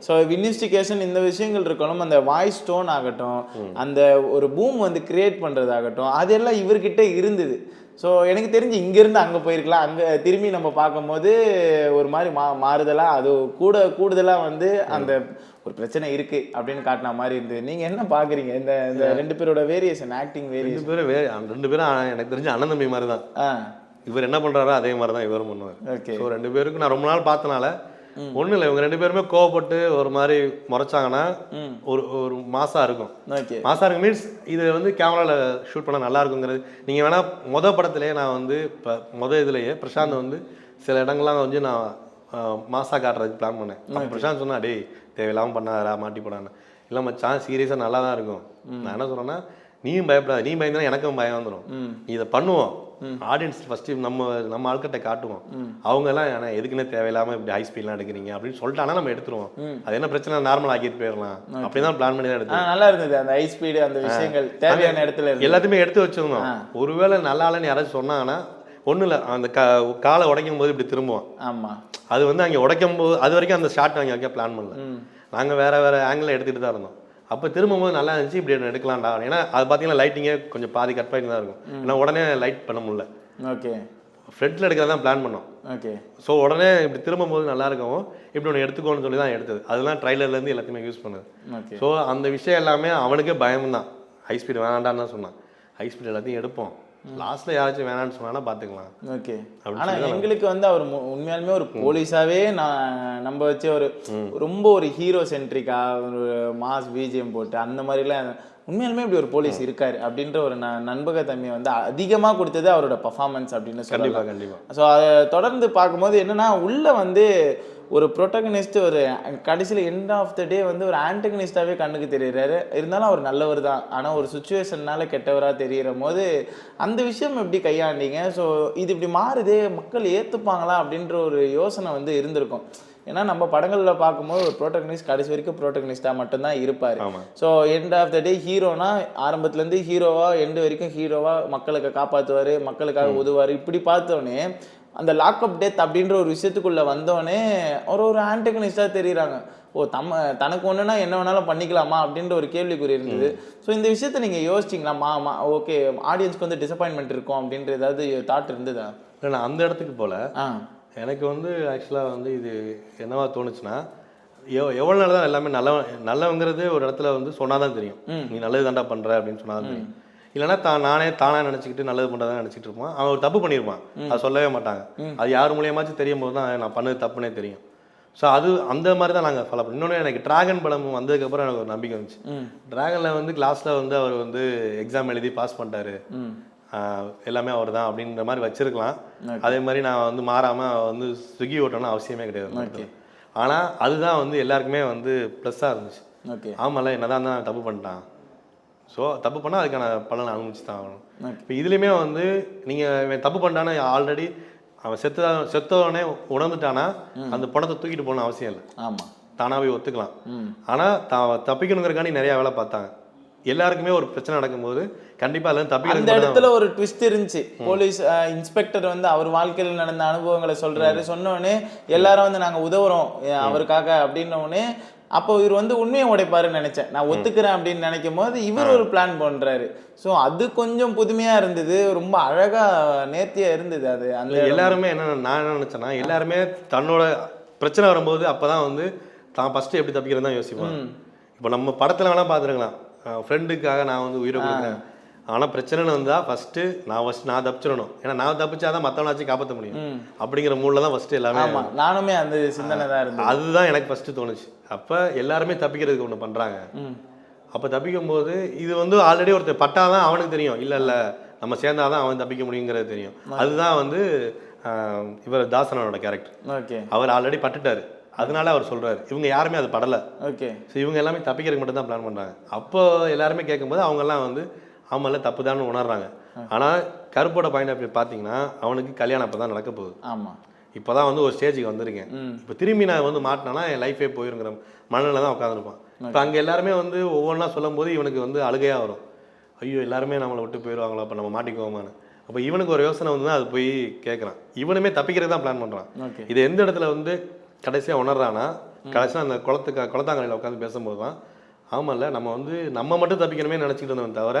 ஸோ இன்வெஸ்டிகேஷன் இந்த விஷயங்கள் இருக்கணும், அந்த வாய்ஸ் டோன் ஆகட்டும், அந்த ஒரு பூம் வந்து கிரியேட் பண்ணுறதாகட்டும், அதெல்லாம் இவர்கிட்ட இருந்தது. ஸோ எனக்கு தெரிஞ்சு இங்கேருந்து அங்கே போயிருக்கலாம். அங்கே திரும்பி நம்ம பார்க்கும்போது ஒரு மாதிரி மாறுதலாக அது கூடுதலாக வந்து அந்த ஒரு பிரச்சனை இருக்குது அப்படின்னு காட்டின மாதிரி இருந்தது. நீங்கள் என்ன பார்க்குறீங்க இந்த ரெண்டு பேரோட வேரியேஷன், ஆக்டிங் வேரியேஷன்? ரெண்டு பேரும் எனக்கு தெரிஞ்சு அண்ணன் தம்பி மாதிரி தான். இவர் என்ன பண்ணுறாரோ அதே மாதிரி தான் இவரும் பண்ணுவார். ஓகே. ஸோ ரெண்டு பேருக்கு நான் ரொம்ப நாள் பார்த்தனால ஒன்றும் இல்லை, இவங்க ரெண்டு பேருமே கோவப்பட்டு ஒரு மாதிரி முறைச்சாங்கன்னா ஒரு மாசா இருக்கும். மாசா இருக்கும் மீன்ஸ் இது வந்து கேமராவில் ஷூட் பண்ணால் நல்லா இருக்குங்கிறது. நீங்கள் வேணால் படத்துலேயே நான் வந்து இப்போ இதுலேயே பிரசாந்த் வந்து சில இடங்கள்லாம் வந்து நான் மாசா காட்டுறதுக்கு பிளான் பண்ணேன். அப்போ பிரசாந்த் சொன்னா, டேய் தேவையில்லாமல் பண்ணாரா மாட்டி போடான்னு. இல்லை மச்சான் சீரியஸாக நல்லா தான் இருக்கும். நான் என்ன சொல்கிறேன்னா, நீயும் பயப்படாத, நீ பயந்தா எனக்கும் பயம் வந்துடும். இதை பண்ணுவோம், ஆடியன்ஸ் ஃபர்ஸ்ட் நம்ம ஆட்கிட்ட காட்டுவோம். அவங்க எல்லாம் எதுக்குன்னே தேவையில்லாம இப்படி ஹை ஸ்பீட்லாம் எடுக்கிறீங்க அப்படின்னு சொல்லிட்டானா நம்ம எடுத்துருவோம். அது என்ன பிரச்சனை, நார்மல் ஆக்கிட்டு போயிடலாம் அப்படிதான் பிளான் பண்ணி தான் எடுத்தோம். நல்லா இருந்தது அந்த ஹை ஸ்பீடு, அந்த விஷயங்கள் தேவையான இடத்துல எல்லாத்தையுமே எடுத்து வச்சிருந்தோம். ஒருவேளை நல்லா இல்லைன்னு யாராச்சும் சொன்னாங்கன்னா ஒன்றும் இல்லை அந்த காலை உடைக்கும் போது இப்படி திரும்புவான். ஆமாம், அது வந்து அங்கே உடைக்கும் போது அது வரைக்கும் அந்த ஷாட் அங்கே வைக்க பிளான் பண்ணல. நாங்கள் வேறு ஆங்கிளில் எடுத்துகிட்டு தான் இருந்தோம். அப்போ திரும்பும்போது நல்லா இருந்துச்சு, இப்படி எடுக்கலாம்டா. ஏன்னா அது பார்த்தீங்கன்னா லைட்டிங்கே கொஞ்சம் பாதி கட் பண்ணி தான் இருக்கும். ஏன்னா உடனே லைட் பண்ண முடியல. ஓகே, ஃப்ரண்ட்டில் எடுக்கிறதா பிளான் பண்ணோம். ஓகே. ஸோ உடனே இப்படி திரும்பும்போது நல்லா இருக்கும், இப்படி ஒன்று எடுத்துக்கோன்னு சொல்லி தான் எடுத்தது. அதெல்லாம் ட்ரைலர்லேருந்து எல்லாத்தையுமே யூஸ் பண்ணுது. ஓகே. ஸோ அந்த விஷயம் எல்லாமே அவனுக்கே பயம் தான். ஹை ஸ்பீட் வேணாண்டான்னு தான் சொன்னான். ஹை ஸ்பீட் எல்லாத்தையும் எடுப்போம், லாஸ்ட்ல யாராச்சும் வேணான்னு சொன்னா பாத்துக்கலாம். ஓகே. ஆனா எங்களுக்கு வந்து அவர் உண்மையாலுமே ஒரு போலீஸாவே நம்ம வச்சு ஒரு ரொம்ப ஒரு ஹீரோ சென்ட்ரிக்கா ஒரு மாஸ் பிஜிஎம் போட்டு அந்த மாதிரிலாம் உண்மையாலுமே இப்படி ஒரு போலீஸ் இருக்காரு அப்படின்ற ஒரு நண்பகத்தன்மையை வந்து அதிகமா கொடுத்தது அவரோட பர்ஃபார்மன்ஸ் அப்படின்னு சொல்லலாம். கண்டிப்பா. ஸோ அதை தொடர்ந்து பார்க்கும்போது என்னன்னா உள்ள வந்து ஒரு ப்ரொட்டகனிஸ்ட் ஒரு கடைசியில் எண்ட் ஆஃப் த டே வந்து ஒரு ஆன்டகனிஸ்டாகவே கண்ணுக்கு தெரியுறாரு. இருந்தாலும் அவர் நல்லவர் தான், ஆனால் ஒரு சுச்சுவேஷன்னால கெட்டவராக தெரிகிற போது அந்த விஷயம் எப்படி கையாண்டீங்க? ஸோ இது இப்படி மாறுதே, மக்கள் ஏற்றுப்பாங்களா அப்படின்ற ஒரு யோசனை வந்து இருந்திருக்கும். ஏன்னா நம்ம படங்களில் பார்க்கும்போது ஒரு ப்ரோட்டகனிஸ்ட் கடைசி வரைக்கும் ப்ரோட்டகனிஸ்டாக மட்டும்தான் இருப்பார். ஆமாம். ஸோ எண்ட் ஆஃப் த டே ஹீரோனா ஆரம்பத்துலேருந்து ஹீரோவா எண்டு வரைக்கும் ஹீரோவா மக்களுக்கு காப்பாற்றுவார், மக்களுக்காக உதவுவார். இப்படி பார்த்தோன்னே அந்த லாக்அப் டெத் அப்படின்ற ஒரு விஷயத்துக்குள்ளே வந்தோடனே ஒரு ஆன்டகனிஸ்டாக தெரியுறாங்க. ஓ தனக்கு ஒன்றுனா என்ன வேணாலும் பண்ணிக்கலாமா அப்படின்ற ஒரு கேள்விக்குறி இருந்தது. ஸோ இந்த விஷயத்தை நீங்கள் யோசிச்சிங்களா? ஓகே, ஆடியன்ஸ்க்கு வந்து டிசப்பாயின்மெண்ட் இருக்கும் அப்படின்ற ஏதாவது தாட் இருந்ததா? இல்லை, நான் அந்த இடத்துக்கு போல. எனக்கு வந்து ஆக்சுவலாக வந்து இது என்னவா தோணுச்சுன்னா, எவ்வளோ நாள் தான் எல்லாமே நல்லவங்கிறது ஒரு இடத்துல வந்து சொன்னாதான் தெரியும். நீ நல்லது தாண்டா பண்ணுற அப்படின்னு சொன்னாதான் தெரியும். இல்லைன்னா தானா நினச்சிக்கிட்டு நல்லது பண்ணுறதா நினச்சிட்டு இருப்பான். அவன் ஒரு தப்பு பண்ணியிருப்பான், அதை சொல்லவே மாட்டாங்க. அது யார் மூலியமாச்சும் தெரியும் போது தான் நான் பண்ணது தப்புனே தெரியும். ஸோ அது அந்த மாதிரி தான் நாங்கள் ஃபாலோ பண்ணோம். இன்னொன்று எனக்கு டிராகன் படம் வந்ததுக்கப்புறம் எனக்கு ஒரு நம்பிக்கை வந்துச்சு. டிராகனில் வந்து கிளாஸில் வந்து அவர் வந்து எக்ஸாம் எழுதி பாஸ் பண்ணிட்டாரு, எல்லாமே அவர் தான் அப்படின்ற மாதிரி வச்சிருக்கலாம். அதே மாதிரி நான் வந்து மாறாமல் வந்து ஸ்விக்கி ஓட்டணும்னு அவசியமே கிடையாது. ஆனால் அதுதான் வந்து எல்லாருக்குமே வந்து ப்ளஸ்ஸாக இருந்துச்சு. ஆமாம்ல, என்னதான் தான் தப்பு பண்ணிட்டான், ஸோ தப்பு பண்ணால் அதுக்கான பலனை அனுபவிச்சு தான் ஆகணும். இப்போ இதுலேயுமே வந்து நீங்கள் தப்பு பண்ணிட்டான்னு ஆல்ரெடி அவன் செத்தவனே உணர்ந்துட்டானா அந்த பணத்தை தூக்கிட்டு போகணும் அவசியம் இல்லை. ஆமாம், தானாகவே ஒத்துக்கலாம். ஆனால் தப்பிக்கணுங்கிறக்காண்டி நிறையா வேலை பார்த்தாங்க. எல்லாருக்குமே ஒரு பிரச்சனை நடக்கும்போது கண்டிப்பா அதுல தப்பிக்கிறது அந்த இடத்துல ஒரு ட்விஸ்ட் இருந்துச்சு. போலீஸ் இன்ஸ்பெக்டர் வந்து அவர் வாழ்க்கையில் நடந்த அனுபவங்களை சொல்றாரு. சொன்னோடனே எல்லாரும் வந்து நாங்க உதவுறோம் அவருக்காக அப்படின்னோடனே அப்போ இவர் வந்து உண்மையை உடைப்பாருன்னு நினைச்சேன். நான் ஒத்துக்கிறேன் அப்படின்னு நினைக்கும் போது இவர் ஒரு பிளான் பண்றாரு. ஸோ அது கொஞ்சம் புதுமையா இருந்தது, ரொம்ப அழகா நேர்த்தியா இருந்தது. அது அந்த எல்லாருமே நான் என்ன நினைச்சேன்னா, எல்லாருமே தன்னோட பிரச்சனை வரும்போது அப்பதான் வந்து தான் ஃபர்ஸ்ட் எப்படி தப்பிக்கிறேன்னு தான் யோசிப்பாங்க. இப்போ நம்ம படத்துல வேணா பார்த்துருக்கலாம், ஃப்ரெண்டுக்காக நான் வந்து உயிரை கொடுக்குறேன், ஆனால் பிரச்சனைன்னு வந்தால் ஃபஸ்ட்டு நான் தப்பிச்சிடணும், ஏன்னா நான் தப்பிச்சாதான் மற்றவனாச்சும் காப்பாற்ற முடியும் அப்படிங்கிற மூடில் தான் ஃபஸ்ட்டு எல்லாமே. நானுமே அந்த சிந்தனை தான் இருந்தது. அதுதான் எனக்கு ஃபஸ்ட்டு தோணுச்சு. அப்போ எல்லாருமே தப்பிக்கிறதுக்கு ஒன்று பண்ணுறாங்க. அப்போ தப்பிக்கும் போது இது வந்து ஆல்ரெடி ஒருத்தர் பட்டாதான் அவனுக்கு தெரியும், இல்லை இல்லை நம்ம சேர்ந்தாதான் அவன் தப்பிக்க முடியுங்கிறது தெரியும். அதுதான் வந்து இவர் தாசனோட கேரக்டர். அவர் ஆல்ரெடி பட்டுட்டாரு, அதனால அவர் சொல்றாரு. இவங்க யாருமே அது படலை. ஸோ இவங்க எல்லாமே தப்பிக்கிறதுக்கு மட்டும் தான் பிளான் பண்ணுறாங்க. அப்போ எல்லாருமே கேட்கும்போது அவங்கெல்லாம் வந்து ஆமாம்ல தப்பு தான் உணர்றாங்க. ஆனால் கருப்போட பாயிண்ட் ஆஃப் வியூ பார்த்தீங்கன்னா அவனுக்கு கல்யாணம் அப்போ தான் நடக்க போகுது. ஆமாம், இப்போ தான் வந்து ஒரு ஸ்டேஜுக்கு வந்திருக்கேன். இப்போ திரும்பி நான் வந்து மாட்டினா என் லைஃபே போயிருங்கிற மனநிலை தான் உட்காந்துருப்பான். இப்போ அங்கே எல்லாருமே வந்து ஒவ்வொன்றா சொல்லும் போது இவனுக்கு வந்து அழுகையாக வரும். ஐயோ எல்லாருமே நம்மளை விட்டு போயிடுவாங்களா, அப்போ நம்ம மாட்டிக்குவோமான்னு. அப்போ இவனுக்கு ஒரு யோசனை வந்து அது போய் கேட்குறான். இவனுமே தப்பிக்கிறது தான் பிளான் பண்ணுறான். இது எந்த இடத்துல வந்து கடைசியாக உணர்றானா, கடைசியாக அந்த குளத்தாங்கரையில் உட்காந்து பேசும்போது தான் ஆமாம்ல நம்ம வந்து நம்ம மட்டும் தப்பிக்கணுமே நினச்சிக்கிட்டு இருந்தவன் தவிர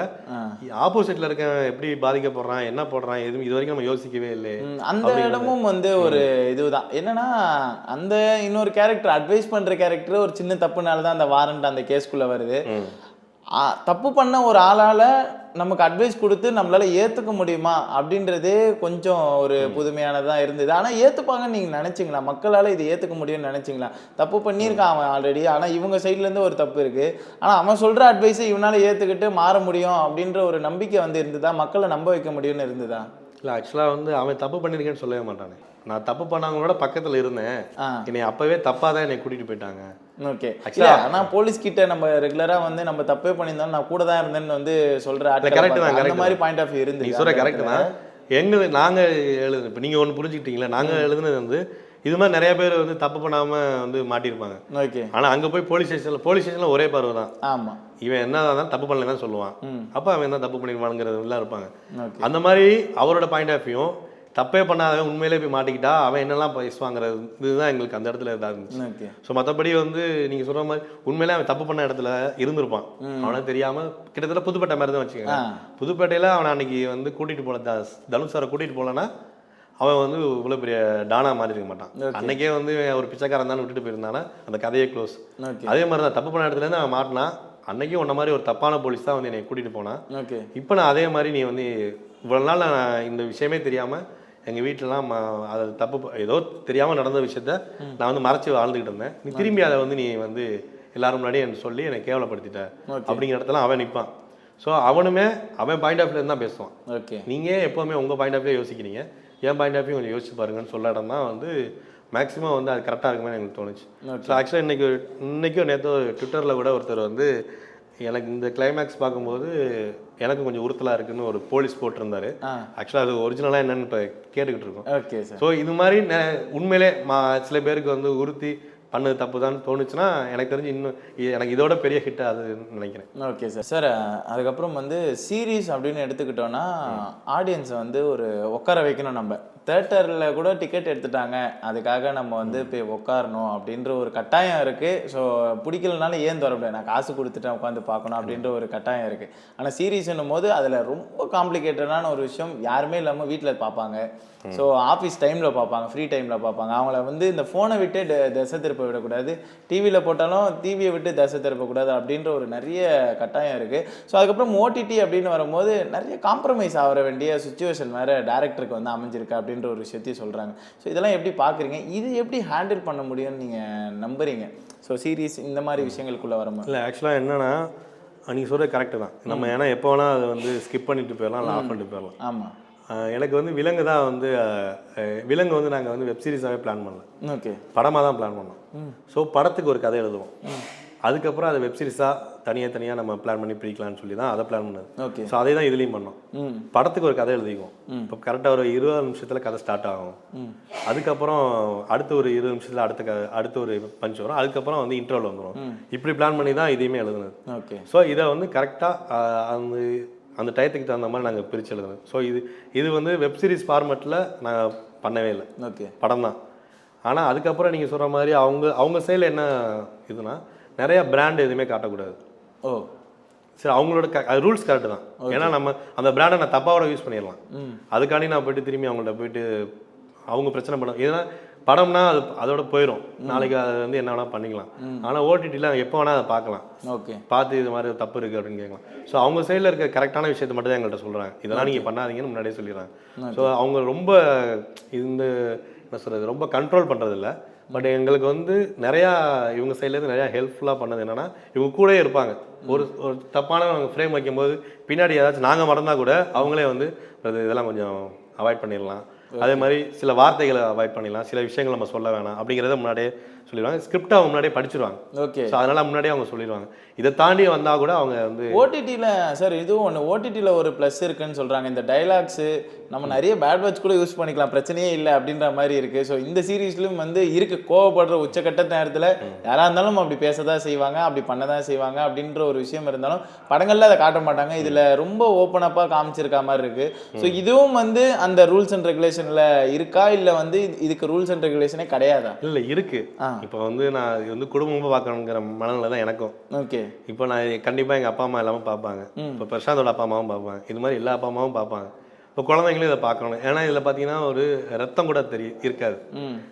ஆப்போசிட்டில் இருக்க எப்படி பாதிக்கப்படுறான், என்ன போடுறான், எதுவும் இது வரைக்கும் நம்ம யோசிக்கவே இல்லை. அந்த இடமும் வந்து ஒரு இதுதான் என்னன்னா, அந்த இன்னொரு கேரக்டர் அட்வைஸ் பண்ணுற கேரக்டர் ஒரு சின்ன தப்புனால தான் அந்த வாரண்ட் அந்த கேஸ்குள்ளே வருது. தப்பு பண்ண ஒரு ஆளால் நமக்கு அட்வைஸ் கொடுத்து நம்மளால ஏற்றுக்க முடியுமா அப்படின்றதே கொஞ்சம் ஒரு புதுமையானதாக இருந்தது. ஆனால் ஏற்றுப்பாங்கன்னு நீங்கள் நினச்சிங்களா? மக்களால் இதை ஏற்றுக்க முடியும்னு நினச்சிங்களா? தப்பு பண்ணியிருக்கான் அவன் ஆல்ரெடி, ஆனால் இவங்க சைட்லேருந்து ஒரு தப்பு இருக்குது, ஆனால் அவன் சொல்கிற அட்வைஸை இவனால் ஏற்றுக்கிட்டு மாற முடியும் அப்படின்ற ஒரு நம்பிக்கை வந்து இருந்ததா? மக்களை நம்ப வைக்க முடியும்னு இருந்ததா? இல்லை, ஆக்சுவலாக வந்து அவன் தப்பு பண்ணியிருக்கேன்னு சொல்லவே மாட்டானே. நான் தப்பு பண்ணவங்களோட பக்கத்தில் இருந்தேன், என்னை அப்போவே தப்பாக தான் என்னை கூட்டிகிட்டு போயிட்டாங்க. ஓகே, ஆனால் போலீஸ் கிட்ட நம்ம ரெகுலராக வந்து நம்ம தப்பே பண்ணியிருந்தோம், நான் கூட தான் இருந்தேன்னு வந்து சொல்கிற கரெக்ட் தான். அந்த மாதிரி பாயிண்ட் ஆஃப் வியூ இருந்து நீ சொல்கிற கரெக்ட் தான். நாங்கள் எழுதுனோம். இப்போ நீங்கள் ஒன்று புரிஞ்சுக்கிட்டீங்களா, நாங்கள் எழுதுனது வந்து இது மாதிரி நிறைய பேர் வந்து தப்பு பண்ணாமல் வந்து மாட்டியிருப்பாங்க. ஓகே, ஆனால் அங்கே போய் போலீஸ் ஸ்டேஷனில் ஒரே பார்வை தான். ஆமாம், இவன் என்ன தப்பு பண்ணலாம் சொல்லுவான், அப்போ அவன் தான் தப்பு பண்ணிடுவானுங்கிறது எல்லாம் இருப்பாங்க. அந்த மாதிரி அவரோட பாயிண்ட் ஆஃப் வியூ தப்பே பண்ணாதவன் உண்மையிலே போய் மாட்டிக்கிட்டா அவன் என்னெல்லாம் பேசுவாங்கிறது இதுதான் எங்களுக்கு அந்த இடத்துல இதாக இருந்துச்சு. ஓகே. ஸோ மற்றபடி வந்து நீங்கள் சொல்கிற மாதிரி உண்மையிலே அவன் தப்பு பண்ண இடத்துல இருந்திருப்பான், அவனுக்கு தெரியாமல் கிட்டத்தட்ட புதுப்பேட்டை மாதிரி தான் வச்சுக்கோங்க. புதுப்பேட்டையில் அவனை அன்னைக்கு வந்து கூட்டிகிட்டு போல தனுஷ் சாரை கூட்டிகிட்டு போகலன்னா அவன் வந்து இவ்வளோ பெரிய டானா மாதிரி இருக்க மாட்டான். அன்னைக்கே வந்து ஒரு பிச்சைக்காரன் தான் விட்டுட்டு போயிருந்தானா அந்த கதையே க்ளோஸ். அதே மாதிரி தான் தப்பு பண்ண இடத்துலேருந்து அவன் மாட்டினான். அன்னைக்கும் உன்ன மாதிரி ஒரு தப்பான போலீஸ் தான் வந்து என்னை கூட்டிகிட்டு போனான். இப்போ நான் அதே மாதிரி நீ வந்து இவ்வளோ நாள் நான் இந்த விஷயமே தெரியாமல் எங்கள் வீட்டிலலாம் அதை தப்பு ஏதோ தெரியாமல் நடந்த விஷயத்த நான் வந்து மறைச்சி வாழ்ந்துக்கிட்டு இருந்தேன். நீ திரும்பி அதை வந்து நீ வந்து எல்லாரும் முன்னாடி எனக்கு சொல்லி என்னை கேவலப்படுத்திட்ட அப்படிங்கிற இடத்துல அவன் நிற்பான். ஸோ அவனுமே அவன் பாயிண்ட் ஆஃப் வியூ தான் பேசுவான். நீங்கள் எப்போவுமே உங்கள் பாயிண்ட் ஆஃப் வியூ யோசிக்கிறீங்க, என் பாயிண்ட் ஆஃப் வியூ கொஞ்சம் யோசிச்சு பாருங்கன்னு சொல்ல இடம் தான் வந்து மேக்ஸிமம் வந்து அது கரெக்டாக இருக்குமே எனக்கு தோணுச்சு. ஸோ ஆக்சுவலாக இன்றைக்கும் நேற்று ட்விட்டரில் கூட ஒருத்தர் வந்து எனக்கு இந்த கிளைமேக்ஸ் பார்க்கும்போது எனக்கு கொஞ்சம் உறுத்தலாக இருக்குன்னு ஒரு போலீஸ் போட்டிருந்தாரு. ஆக்சுவலாக அது ஒரிஜினலாக என்னன்னு இப்போ கேட்டுக்கிட்டு இருக்கோம். ஸோ இது மாதிரி உண்மையிலே சில பேருக்கு வந்து உறுத்தி பண்ணது தப்பு தான் தோணுச்சுன்னா எனக்கு தெரிஞ்சு இன்னும் எனக்கு இதோட பெரிய ஹிட் அது நினைக்கிறேன். Okay sir. சார் அதுக்கப்புறம் வந்து சீரீஸ் அப்படின்னு எடுத்துக்கிட்டோன்னா ஆடியன்ஸை வந்து ஒரு உட்கார வைக்கணும். நம்ம தேட்டரில் கூட டிக்கெட் எடுத்துட்டாங்க, அதுக்காக நம்ம வந்து போய் உட்காரணும் அப்படின்ற ஒரு கட்டாயம் இருக்குது. ஸோ பிடிக்கலனாலும் ஏன் தர முடியாது, நான் காசு கொடுத்துட்டேன் உட்காந்து பார்க்கணும் அப்படின்ற ஒரு கட்டாயம் இருக்குது. ஆனால் சீரீஸ்ன்னும் போது அதில் ரொம்ப காம்ப்ளிகேட்டடான ஒரு விஷயம், யாருமே இல்லாமல் வீட்டில் பார்ப்பாங்க. ஸோ ஆஃபீஸ் டைமில் பார்ப்பாங்க, ஃப்ரீ டைமில் பார்ப்பாங்க. அவங்கள வந்து இந்த ஃபோனை விட்டு திசை திருப்ப விடக்கூடாது, டிவியில் போட்டாலும் டிவியை விட்டு திசை திருப்பக்கூடாது அப்படின்ற ஒரு நிறைய கட்டாயம் இருக்குது. ஸோ அதுக்கப்புறம் ஓடிடி அப்படின்னு வரும்போது நிறைய காம்ப்ரமைஸ் ஆகிற வேண்டிய சுச்சுவேஷன் வேறு டேரக்டருக்கு வந்து அமைஞ்சிருக்கு அப்படின்ற ஒரு விஷயத்தையும் சொல்கிறாங்க. ஸோ இதெல்லாம் எப்படி பார்க்குறீங்க, இது எப்படி ஹேண்டில் பண்ண முடியும்னு நீங்கள் நம்புறீங்க? ஸோ சீரீஸ் இந்த மாதிரி விஷயங்களுக்குள்ளே வரும்போது இல்லை ஆக்சுவலாக என்னென்னா நீங்கள் சொல்கிறது கரெக்டு தான். நம்ம ஏன்னா எப்போ வேணால் அதை வந்து ஸ்கிப் பண்ணிட்டு போயிடலாம், இல்லை ஆஃப் பண்ணிட்டு போயிடலாம். ஆமாம். எனக்கு வந்து விலங்கு தான் வந்து விலங்கு வந்து நாங்கள் வந்து வெப் சீரிஸாகவே பிளான் பண்ணல. ஓகே. படமாக தான் பிளான் பண்ணோம். ஸோ படத்துக்கு ஒரு கதை எழுதுவோம், அதுக்கப்புறம் அதை வெப் சீரிஸாக தனியாக நம்ம பிளான் பண்ணி பிடிக்கலான்னு சொல்லி தான் அதை பிளான் பண்ணது. ஓகே. ஸோ அதே தான் இதுலேயும் பண்ணோம். படத்துக்கு ஒரு கதை எழுதிக்குவோம். இப்போ கரெக்டாக ஒரு 20 நிமிஷத்தில் கதை ஸ்டார்ட் ஆகும். அதுக்கப்புறம் அடுத்த ஒரு 20 நிமிஷத்தில் அடுத்த ஒரு பஞ்ச் வரும். அதுக்கப்புறம் வந்து இன்டர்வல் வந்துடும். இப்படி பிளான் பண்ணி தான் இதையுமே எழுதுனது. ஓகே. ஸோ இதை வந்து கரெக்டாக அந்த டயத்துக்கு தகுந்த மாதிரி நாங்கள் பிரித்து எழுதுனது. ஸோ இது வந்து வெப் சீரிஸ் ஃபார்மேட்டில் நாங்கள் பண்ணவே இல்லை. ஓகே. படம் தான். ஆனால் அதுக்கப்புறம் நீங்கள் சொல்கிற மாதிரி அவங்க சைடில் என்ன இதுனா நிறையா பிராண்ட் எதுவுமே காட்டக்கூடாது. ஓ சரி, அவங்களோட ரூல்ஸ் கரெக்டு தான். ஏன்னா நம்ம அந்த பிராண்டை நான் தப்பாவோட யூஸ் பண்ணிடலாம். அதுக்காண்டி நான் போயிட்டு திரும்பி அவங்கள்ட்ட போயிட்டு அவங்க பிரச்சனை பண்ண, ஏன்னா படம்னா அது அதோட போயிடும், நாளைக்கு அதை வந்து என்ன வேணால் பண்ணிக்கலாம். ஆனால் ஓடிடியில் எப்போ வேணால் அதை பார்க்கலாம். ஓகே. பார்த்து இது மாதிரி தப்பு இருக்குது அப்படின்னு கேட்கலாம். ஸோ அவங்க சைடில் இருக்க கரெக்டான விஷயத்தை மட்டும் தான் எங்கள்கிட்ட சொல்கிறாங்க, இதெல்லாம் நீங்கள் பண்ணாதீங்கன்னு முன்னாடியே சொல்லிடுறாங்க. ஸோ அவங்க ரொம்ப இந்த என்ன சொல்கிறது ரொம்ப கண்ட்ரோல் பண்ணுறதில்ல. பட் எங்களுக்கு வந்து நிறையா இவங்க சைட்லேருந்து நிறையா ஹெல்ப்ஃபுல்லாக பண்ணது என்னென்னா இவங்க கூட இருப்பாங்க. ஒரு தப்பான ஃப்ரேம் வைக்கும்போது பின்னாடி ஏதாச்சும் நாங்கள் மறந்தால் கூட அவங்களே வந்து இதெல்லாம் கொஞ்சம் அவாய்ட் பண்ணிடலாம், அதே மாதிரி சில வார்த்தைகளை அவாய்ட் பண்ணிடலாம், சில விஷயங்கள் நம்ம சொல்ல வேணாம் அப்படிங்கிறத முன்னாடியே சொல்லிடுவாங்க. ஸ்கிரிப்ட் அவங்க முன்னாடியே படிச்சிருவாங்க. ஓகே. ஸோ அதனால் முன்னாடியே அவங்க சொல்லிடுவாங்க. இதை தாண்டி வந்தால் கூட அவங்க வந்து ஓடிடியில் சார் இதுவும் ஒன்று, ஓடிடியில் ஒரு ப்ளஸ் இருக்குன்னு சொல்கிறாங்க. இந்த டைலாக்ஸு நம்ம நிறைய பேட் வேர்ட்ஸ் கூட யூஸ் பண்ணிக்கலாம், பிரச்சனையே இல்லை அப்படின்ற மாதிரி இருக்குது. ஸோ இந்த சீரீஸ்லையும் வந்து இருக்குது, கோவப்படுற உச்சக்கட்ட நேரத்தில் யாராக இருந்தாலும் அப்படி பேச தான் செய்வாங்க, அப்படி பண்ண தான் செய்வாங்க அப்படின்ற ஒரு விஷயம் இருந்தாலும் படங்களில் அதை காட்ட மாட்டாங்க. இதில் ரொம்ப ஓப்பனப்பாக காமிச்சிருக்க மாதிரி இருக்குது. ஸோ இதுவும் வந்து அந்த ரூல்ஸ் அண்ட் ரெகுலேஷனில் இருக்கா, இல்லை வந்து இதுக்கு ரூல்ஸ் அண்ட் ரெகுலேஷனே கிடையாதா? இல்லை இருக்குது. இப்போ வந்து நான் இது வந்து குடும்பமாக பார்க்கணுங்கிற மனநிலை தான் எனக்கும். ஓகே. இப்போ நான் கண்டிப்பாக எங்கள் அப்பா அம்மா எல்லாமே பார்ப்பாங்க. இப்போ பிரசாந்தோட அப்பா அம்மாவும் பார்ப்பாங்க, இது மாதிரி எல்லா அப்பா அம்மாவும் பார்ப்பாங்க. இப்போ குழந்தைங்களும் இதை பார்க்கணும். ஏன்னா இதில் பார்த்தீங்கன்னா ஒரு ரத்தம் கூட இருக்காது,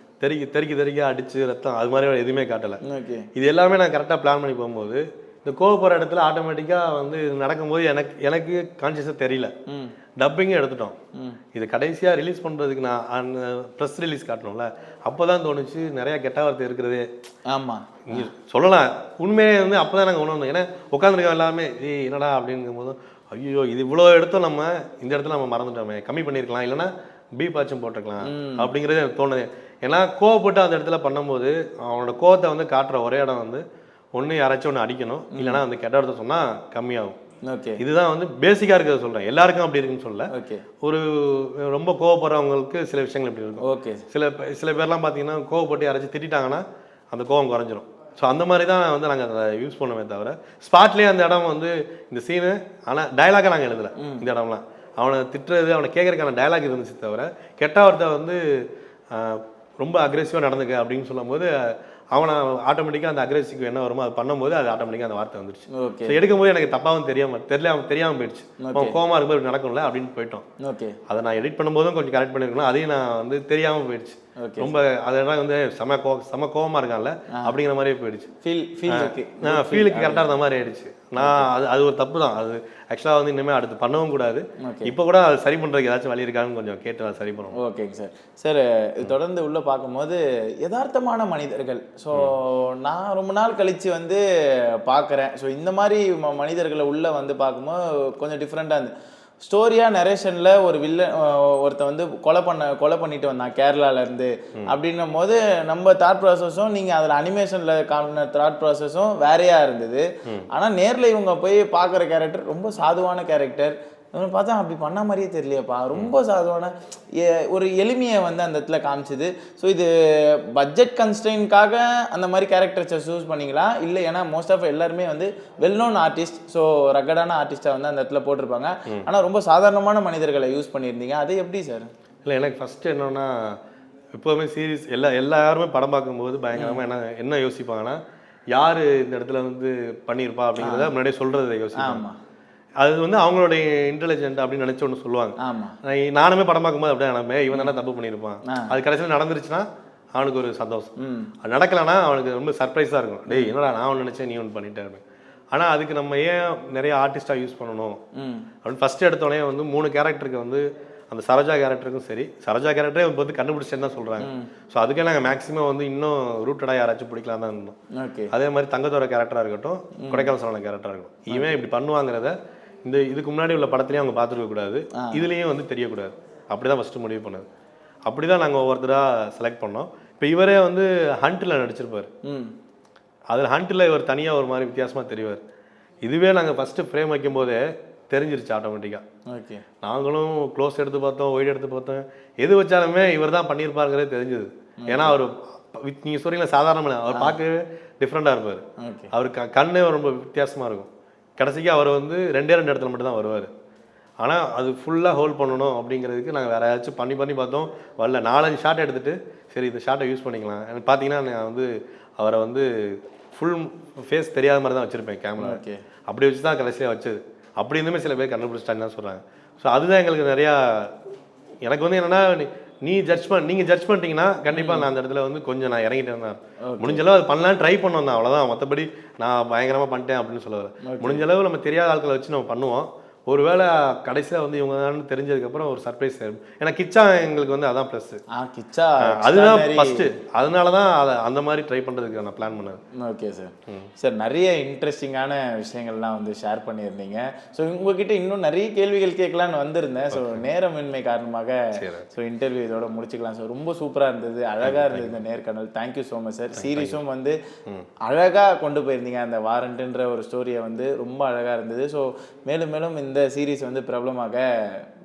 தெறிக்க அடிச்சு ரத்தம் அது மாதிரி எதுவுமே காட்டலை. இது எல்லாமே நான் கரெக்டாக பிளான் பண்ணி போகும்போது இந்த கோவப்படுற இடத்துல ஆட்டோமேட்டிக்காக வந்து இது நடக்கும்போது எனக்கு கான்சியஸாக தெரியல. டப்பிங்கும் எடுத்துட்டோம். இது கடைசியாக ரிலீஸ் பண்ணுறதுக்கு நான் அந்த ப்ரெஸ் ரிலீஸ் காட்டணும்ல, அப்போ தான் தோணுச்சு நிறையா கெட்ட வார்த்தை இருக்கிறதே. ஆமாம், நீங்கள் சொல்லலாம் உண்மையே வந்து அப்போ தான் நாங்கள் உணர்ந்தோம். ஏன்னா உட்காந்துருக்கோம் எல்லாமே என்னடா அப்படிங்கும் போது ஐயோ இது இவ்வளோ எடுத்தோம், நம்ம இந்த இடத்துல நம்ம மறந்துட்டோமே, கம்மி பண்ணியிருக்கலாம், இல்லைன்னா பீப்பாச்சும் போட்டிருக்கலாம் அப்படிங்கிறது எனக்கு தோணுது. ஏன்னா கோவப்பட்டு அந்த இடத்துல பண்ணும்போது அவனோட கோவத்தை வந்து காட்டுற ஒரே இடம் வந்து ஒன்று யாராச்சும் ஒன்று அடிக்கணும், இல்லைனா வந்து கெட்ட இடத்த சொன்னால் கம்மியாகும். ஓகே. இதுதான் வந்து பேசிக்காக இருக்கிறத சொல்கிறேன், எல்லாருக்கும் அப்படி இருக்குன்னு சொல்ல. ஓகே. ஒரு ரொம்ப கோவப்படுறவங்களுக்கு சில விஷயங்கள் இப்படி இருக்கும். ஓகே. சில பேர்லாம் பார்த்தீங்கன்னா கோவப்பட்டு யாராச்சும் திட்டாங்கன்னா அந்த கோவம் குறைஞ்சிரும். ஸோ அந்த மாதிரி தான் வந்து நாங்கள் அதை யூஸ் பண்ணுமே தவிர ஸ்பாட்லேயே அந்த இடம் வந்து இந்த சீனு, ஆனால் டைலாக நாங்கள் எழுதலை இந்த இடம்லாம். அவனை திட்டுறது அவனை கேட்கறதுக்கான டயலாக் இருந்துச்சு தவிர கெட்ட வார்த்தை வந்து ரொம்ப அக்ரெசிவாக நடந்துக்க அப்படின்னு சொல்லும்போது அவனை ஆட்டோமேட்டிக்காக அந்த அக்ரெசிவ் என்ன வருமோ அது பண்ணும்போது அது ஆட்டோமேட்டிக்காக அந்த வார்த்தை வந்துருச்சு. ஸோ எடுக்கும்போது எனக்கு தப்பாகவும் தெரியாமல் போயிடுச்சு. கோவமாக இருக்கும்போது இப்படி நடக்கும்ல அப்படின்னு போயிட்டோம். ஓகே, அதை நான் எடிட் பண்ணும்போதும் கொஞ்சம் கரெக்ட் பண்ணிருக்கணும். அதையும் நான் வந்து தெரியாமல் போயிடுச்சு. ரொம்ப அதெல்லாம் வந்து செம கோவமாக இருக்கான்ல அப்படிங்கிற மாதிரியே போயிடுச்சு. ஃபீலுக்கு கரெக்டாக இருந்த மாதிரி ஆயிடுச்சு. நான் அது ஒரு தப்பு தான். அது ஆக்சுவலாக வந்து இனிமேல் அடுத்து பண்ணவும் கூடாது. இப்போ கூட அது சரி பண்ணுறதுக்கு ஏதாச்சும் வழி இருக்கான்னு கொஞ்சம் கேட்டு அதை சரி பண்ணணும். ஓகேங்க சார். சார் இது தொடர்ந்து உள்ளே பார்க்கும்போது யதார்த்தமான மனிதர்கள். ஸோ நான் ரொம்ப நாள் கழித்து வந்து பார்க்குறேன். ஸோ இந்த மாதிரி மனிதர்களை உள்ளே வந்து பார்க்கும்போது கொஞ்சம் டிஃப்ரெண்ட்டாக இருந்து ஸ்டோரியாக நரேஷனில் ஒரு ஒருத்தன் வந்து கொலை பண்ணிட்டு வந்தான் கேரளாலேருந்து அப்படின்னும் போது நம்ம தாட் ப்ராசஸும் நீங்கள் அதில் அனிமேஷனில் காமின தாட் ப்ராசஸும் வேறையாக இருந்தது. ஆனால் நேரில் இவங்க போய் பார்க்குற கேரக்டர் ரொம்ப சாதுவான கேரக்டர். பார்த்தா அப்படி பண்ண மாதிரியே தெரியலையப்பா, ரொம்ப சாதுவான ஒரு எளிமையை வந்து அந்த இடத்துல காமிச்சுது. ஸோ இது பட்ஜெட் கன்ஸ்ட்ரெயின்காக அந்த மாதிரி கேரக்டர்ஸை சூஸ் பண்ணிங்களா இல்லை ஏன்னா மோஸ்ட் ஆஃப் எல்லாருமே வந்து வெல் நோன் ஆர்டிஸ்ட், ஸோ ரகடான ஆர்டிஸ்ட்டை வந்து அந்த இடத்துல போட்டிருப்பாங்க, ஆனால் ரொம்ப சாதாரணமான மனிதர்களை யூஸ் பண்ணியிருந்தீங்க, அது எப்படி சார்? இல்லை எனக்கு ஃபஸ்ட்டு என்னன்னா எப்போவுமே சீரீஸ் எல்லாருமே படம் பார்க்கும்போது பயங்கரமாக என்ன யோசிப்பாங்கன்னா யார் இந்த இடத்துல வந்து பண்ணியிருப்பா அப்படிங்கிறத முன்னாடியே சொல்கிறத யோசிப்பாங்க. அது வந்து அவங்களுடைய இன்டெலிஜென்ட் அப்படின்னு நினைச்சு ஒன்று சொல்லுவாங்க. நானுமே படம் பார்க்கும்போது அப்படியே நினைப்பேன் இவன் தானே தப்பு பண்ணியிருப்பான். அது கடைசியில் நடந்துருச்சுன்னா அவனுக்கு ஒரு சந்தோஷம். அது நடக்கலைன்னா அவனுக்கு ரொம்ப சர்ப்ரைஸாக இருக்கும். டேய் என்னடா நான் ஒன்று நினச்சேன் நீ ஒன்று பண்ணிட்டேன். ஆனால் அதுக்கு நம்ம ஏன் நிறைய ஆர்டிஸ்டாக யூஸ் பண்ணணும் அப்படின்னு ஃபஸ்ட்டு எடுத்தோடனே வந்து 3 கேரக்டருக்கு வந்து அந்த சரோஜா கேரக்டருக்கும் சரி, சரோஜா கேரக்டரே இப்போ வந்து கண்டுபிடிச்சேன்னு தான் சொல்கிறாங்க. ஸோ அதுக்கே நாங்கள் மேக்ஸிமம் வந்து இன்னும் ரூட்டடாக யாராச்சும் பிடிக்கலாம் தான் இருந்தோம். அதே மாதிரி தங்கத்தோட கேரக்டராக இருக்கட்டும், கொடைக்கானல் சரவண கேரக்டராக இருக்கட்டும், இவன் இப்படி பண்ணுவாங்கிறத இதுக்கு முன்னாடி உள்ள படத்துலையும் அவங்க பார்த்துருக்க கூடாது, இதுலேயும் வந்து தெரியக்கூடாது. அப்படி தான் ஃபஸ்ட்டு முடிவு பண்ணது. அப்படி தான் நாங்கள் ஒவ்வொருத்தராக செலக்ட் பண்ணோம். இப்போ இவரே வந்து ஹண்ட்டில் நடிச்சிருப்பார். அதில் ஹண்ட்டில் இவர் தனியாக ஒரு மாதிரி வித்தியாசமாக தெரிவார். இதுவே நாங்கள் ஃபஸ்ட்டு ஃப்ரேம் வைக்கும் போதே தெரிஞ்சிருச்சு ஆட்டோமேட்டிக்காக. ஓகே, நாங்களும் க்ளோஸ் எடுத்து பார்த்தோம், ஒய்டு எடுத்து பார்த்தோம், எது வச்சாலுமே இவர் தான் பண்ணியிருப்பாருங்கிறதே தெரிஞ்சது. ஏன்னா அவர் நீங்கள் சொல்கிறீங்களா சாதாரண அவர் பார்க்கவே டிஃப்ரெண்ட்டாக இருப்பார். அவர் கண்ணே ரொம்ப வித்தியாசமாக இருக்கும். கடைசிக்கு அவர் வந்து 2 இடத்துல மட்டும் தான் வருவார். ஆனால் அது ஃபுல்லாக ஹோல்ட் பண்ணணும் அப்படிங்கிறதுக்கு நாங்கள் வேறு ஏதாச்சும் பண்ணி பார்த்தோம். வரல 4-5 ஷாட் எடுத்துகிட்டு சரி இந்த ஷாட்டை யூஸ் பண்ணிக்கலாம். எனக்கு பார்த்தீங்கன்னா நான் வந்து அவரை வந்து ஃபுல் ஃபேஸ் தெரியாத மாதிரி தான் வச்சுருப்பேன் கேமரா. அப்படி வச்சு தான் கடைசியாக வச்சது. அப்படி இருந்துமே சில பேர் கண்டுபிடிச்சிட்டாங்க தான் சொல்கிறாங்க. ஸோ அதுதான் எங்களுக்கு நிறையா எனக்கு வந்து என்னென்னா நீங்கள் ஜட்ஜ் பண்ணிட்டீங்கன்னா கண்டிப்பாக நான் அந்த இடத்துல வந்து கொஞ்சம் நான் இறங்கிட்டேன் தான். முடிஞ்சளவு அது பண்ணலான்னு ட்ரை பண்ணோம் தான், அவ்வளோதான். மற்றபடி நான் பயங்கரமாக பண்ணிட்டேன் அப்படின்னு சொல்லுவேன். முடிஞ்சளவு நம்ம தெரியாத ஆட்களை வச்சு நம்ம பண்ணுவோம். ஒருவேளை கடைசியாக வந்து இவங்க தான் தெரிஞ்சதுக்கப்புறம் ஒரு சர்ப்ரைஸ் ஆகும். ஏன்னா கிச்சா எங்களுக்கு வந்து அதான் ப்ளஸ். கிச்சா அதுதான் ஃபஸ்ட்டு. அதனால தான் அதை அந்த மாதிரி ட்ரை பண்ணுறதுக்கு நான் பிளான் பண்ணேன். Okay sir. சார் நிறைய இன்ட்ரெஸ்டிங்கான விஷயங்கள்லாம் வந்து ஷேர் பண்ணியிருந்தீங்க. ஸோ உங்ககிட்ட இன்னும் நிறைய கேள்விகள் கேட்கலான்னு வந்திருந்தேன். ஸோ நேரமின்மை காரணமாக ஸோ இன்டர்வியூ இதோட முடிச்சுக்கலாம் சார். ரொம்ப சூப்பராக இருந்தது, அழகாக இருந்தது இந்த நேர்காணல். Thank you so much sir. சீரீஸும் வந்து அழகாக கொண்டு போயிருந்தீங்க. அந்த வாரண்ட்டுன்ற ஒரு ஸ்டோரியை வந்து ரொம்ப அழகாக இருந்தது. ஸோ மேலும் மேலும் இந்த சீரீஸ் வந்து பிரபலமாக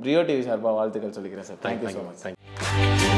ரியோ டிவி சார்பாக வாழ்த்துக்கள் சொல்லிக்கிறேன் சார். Thank you so much.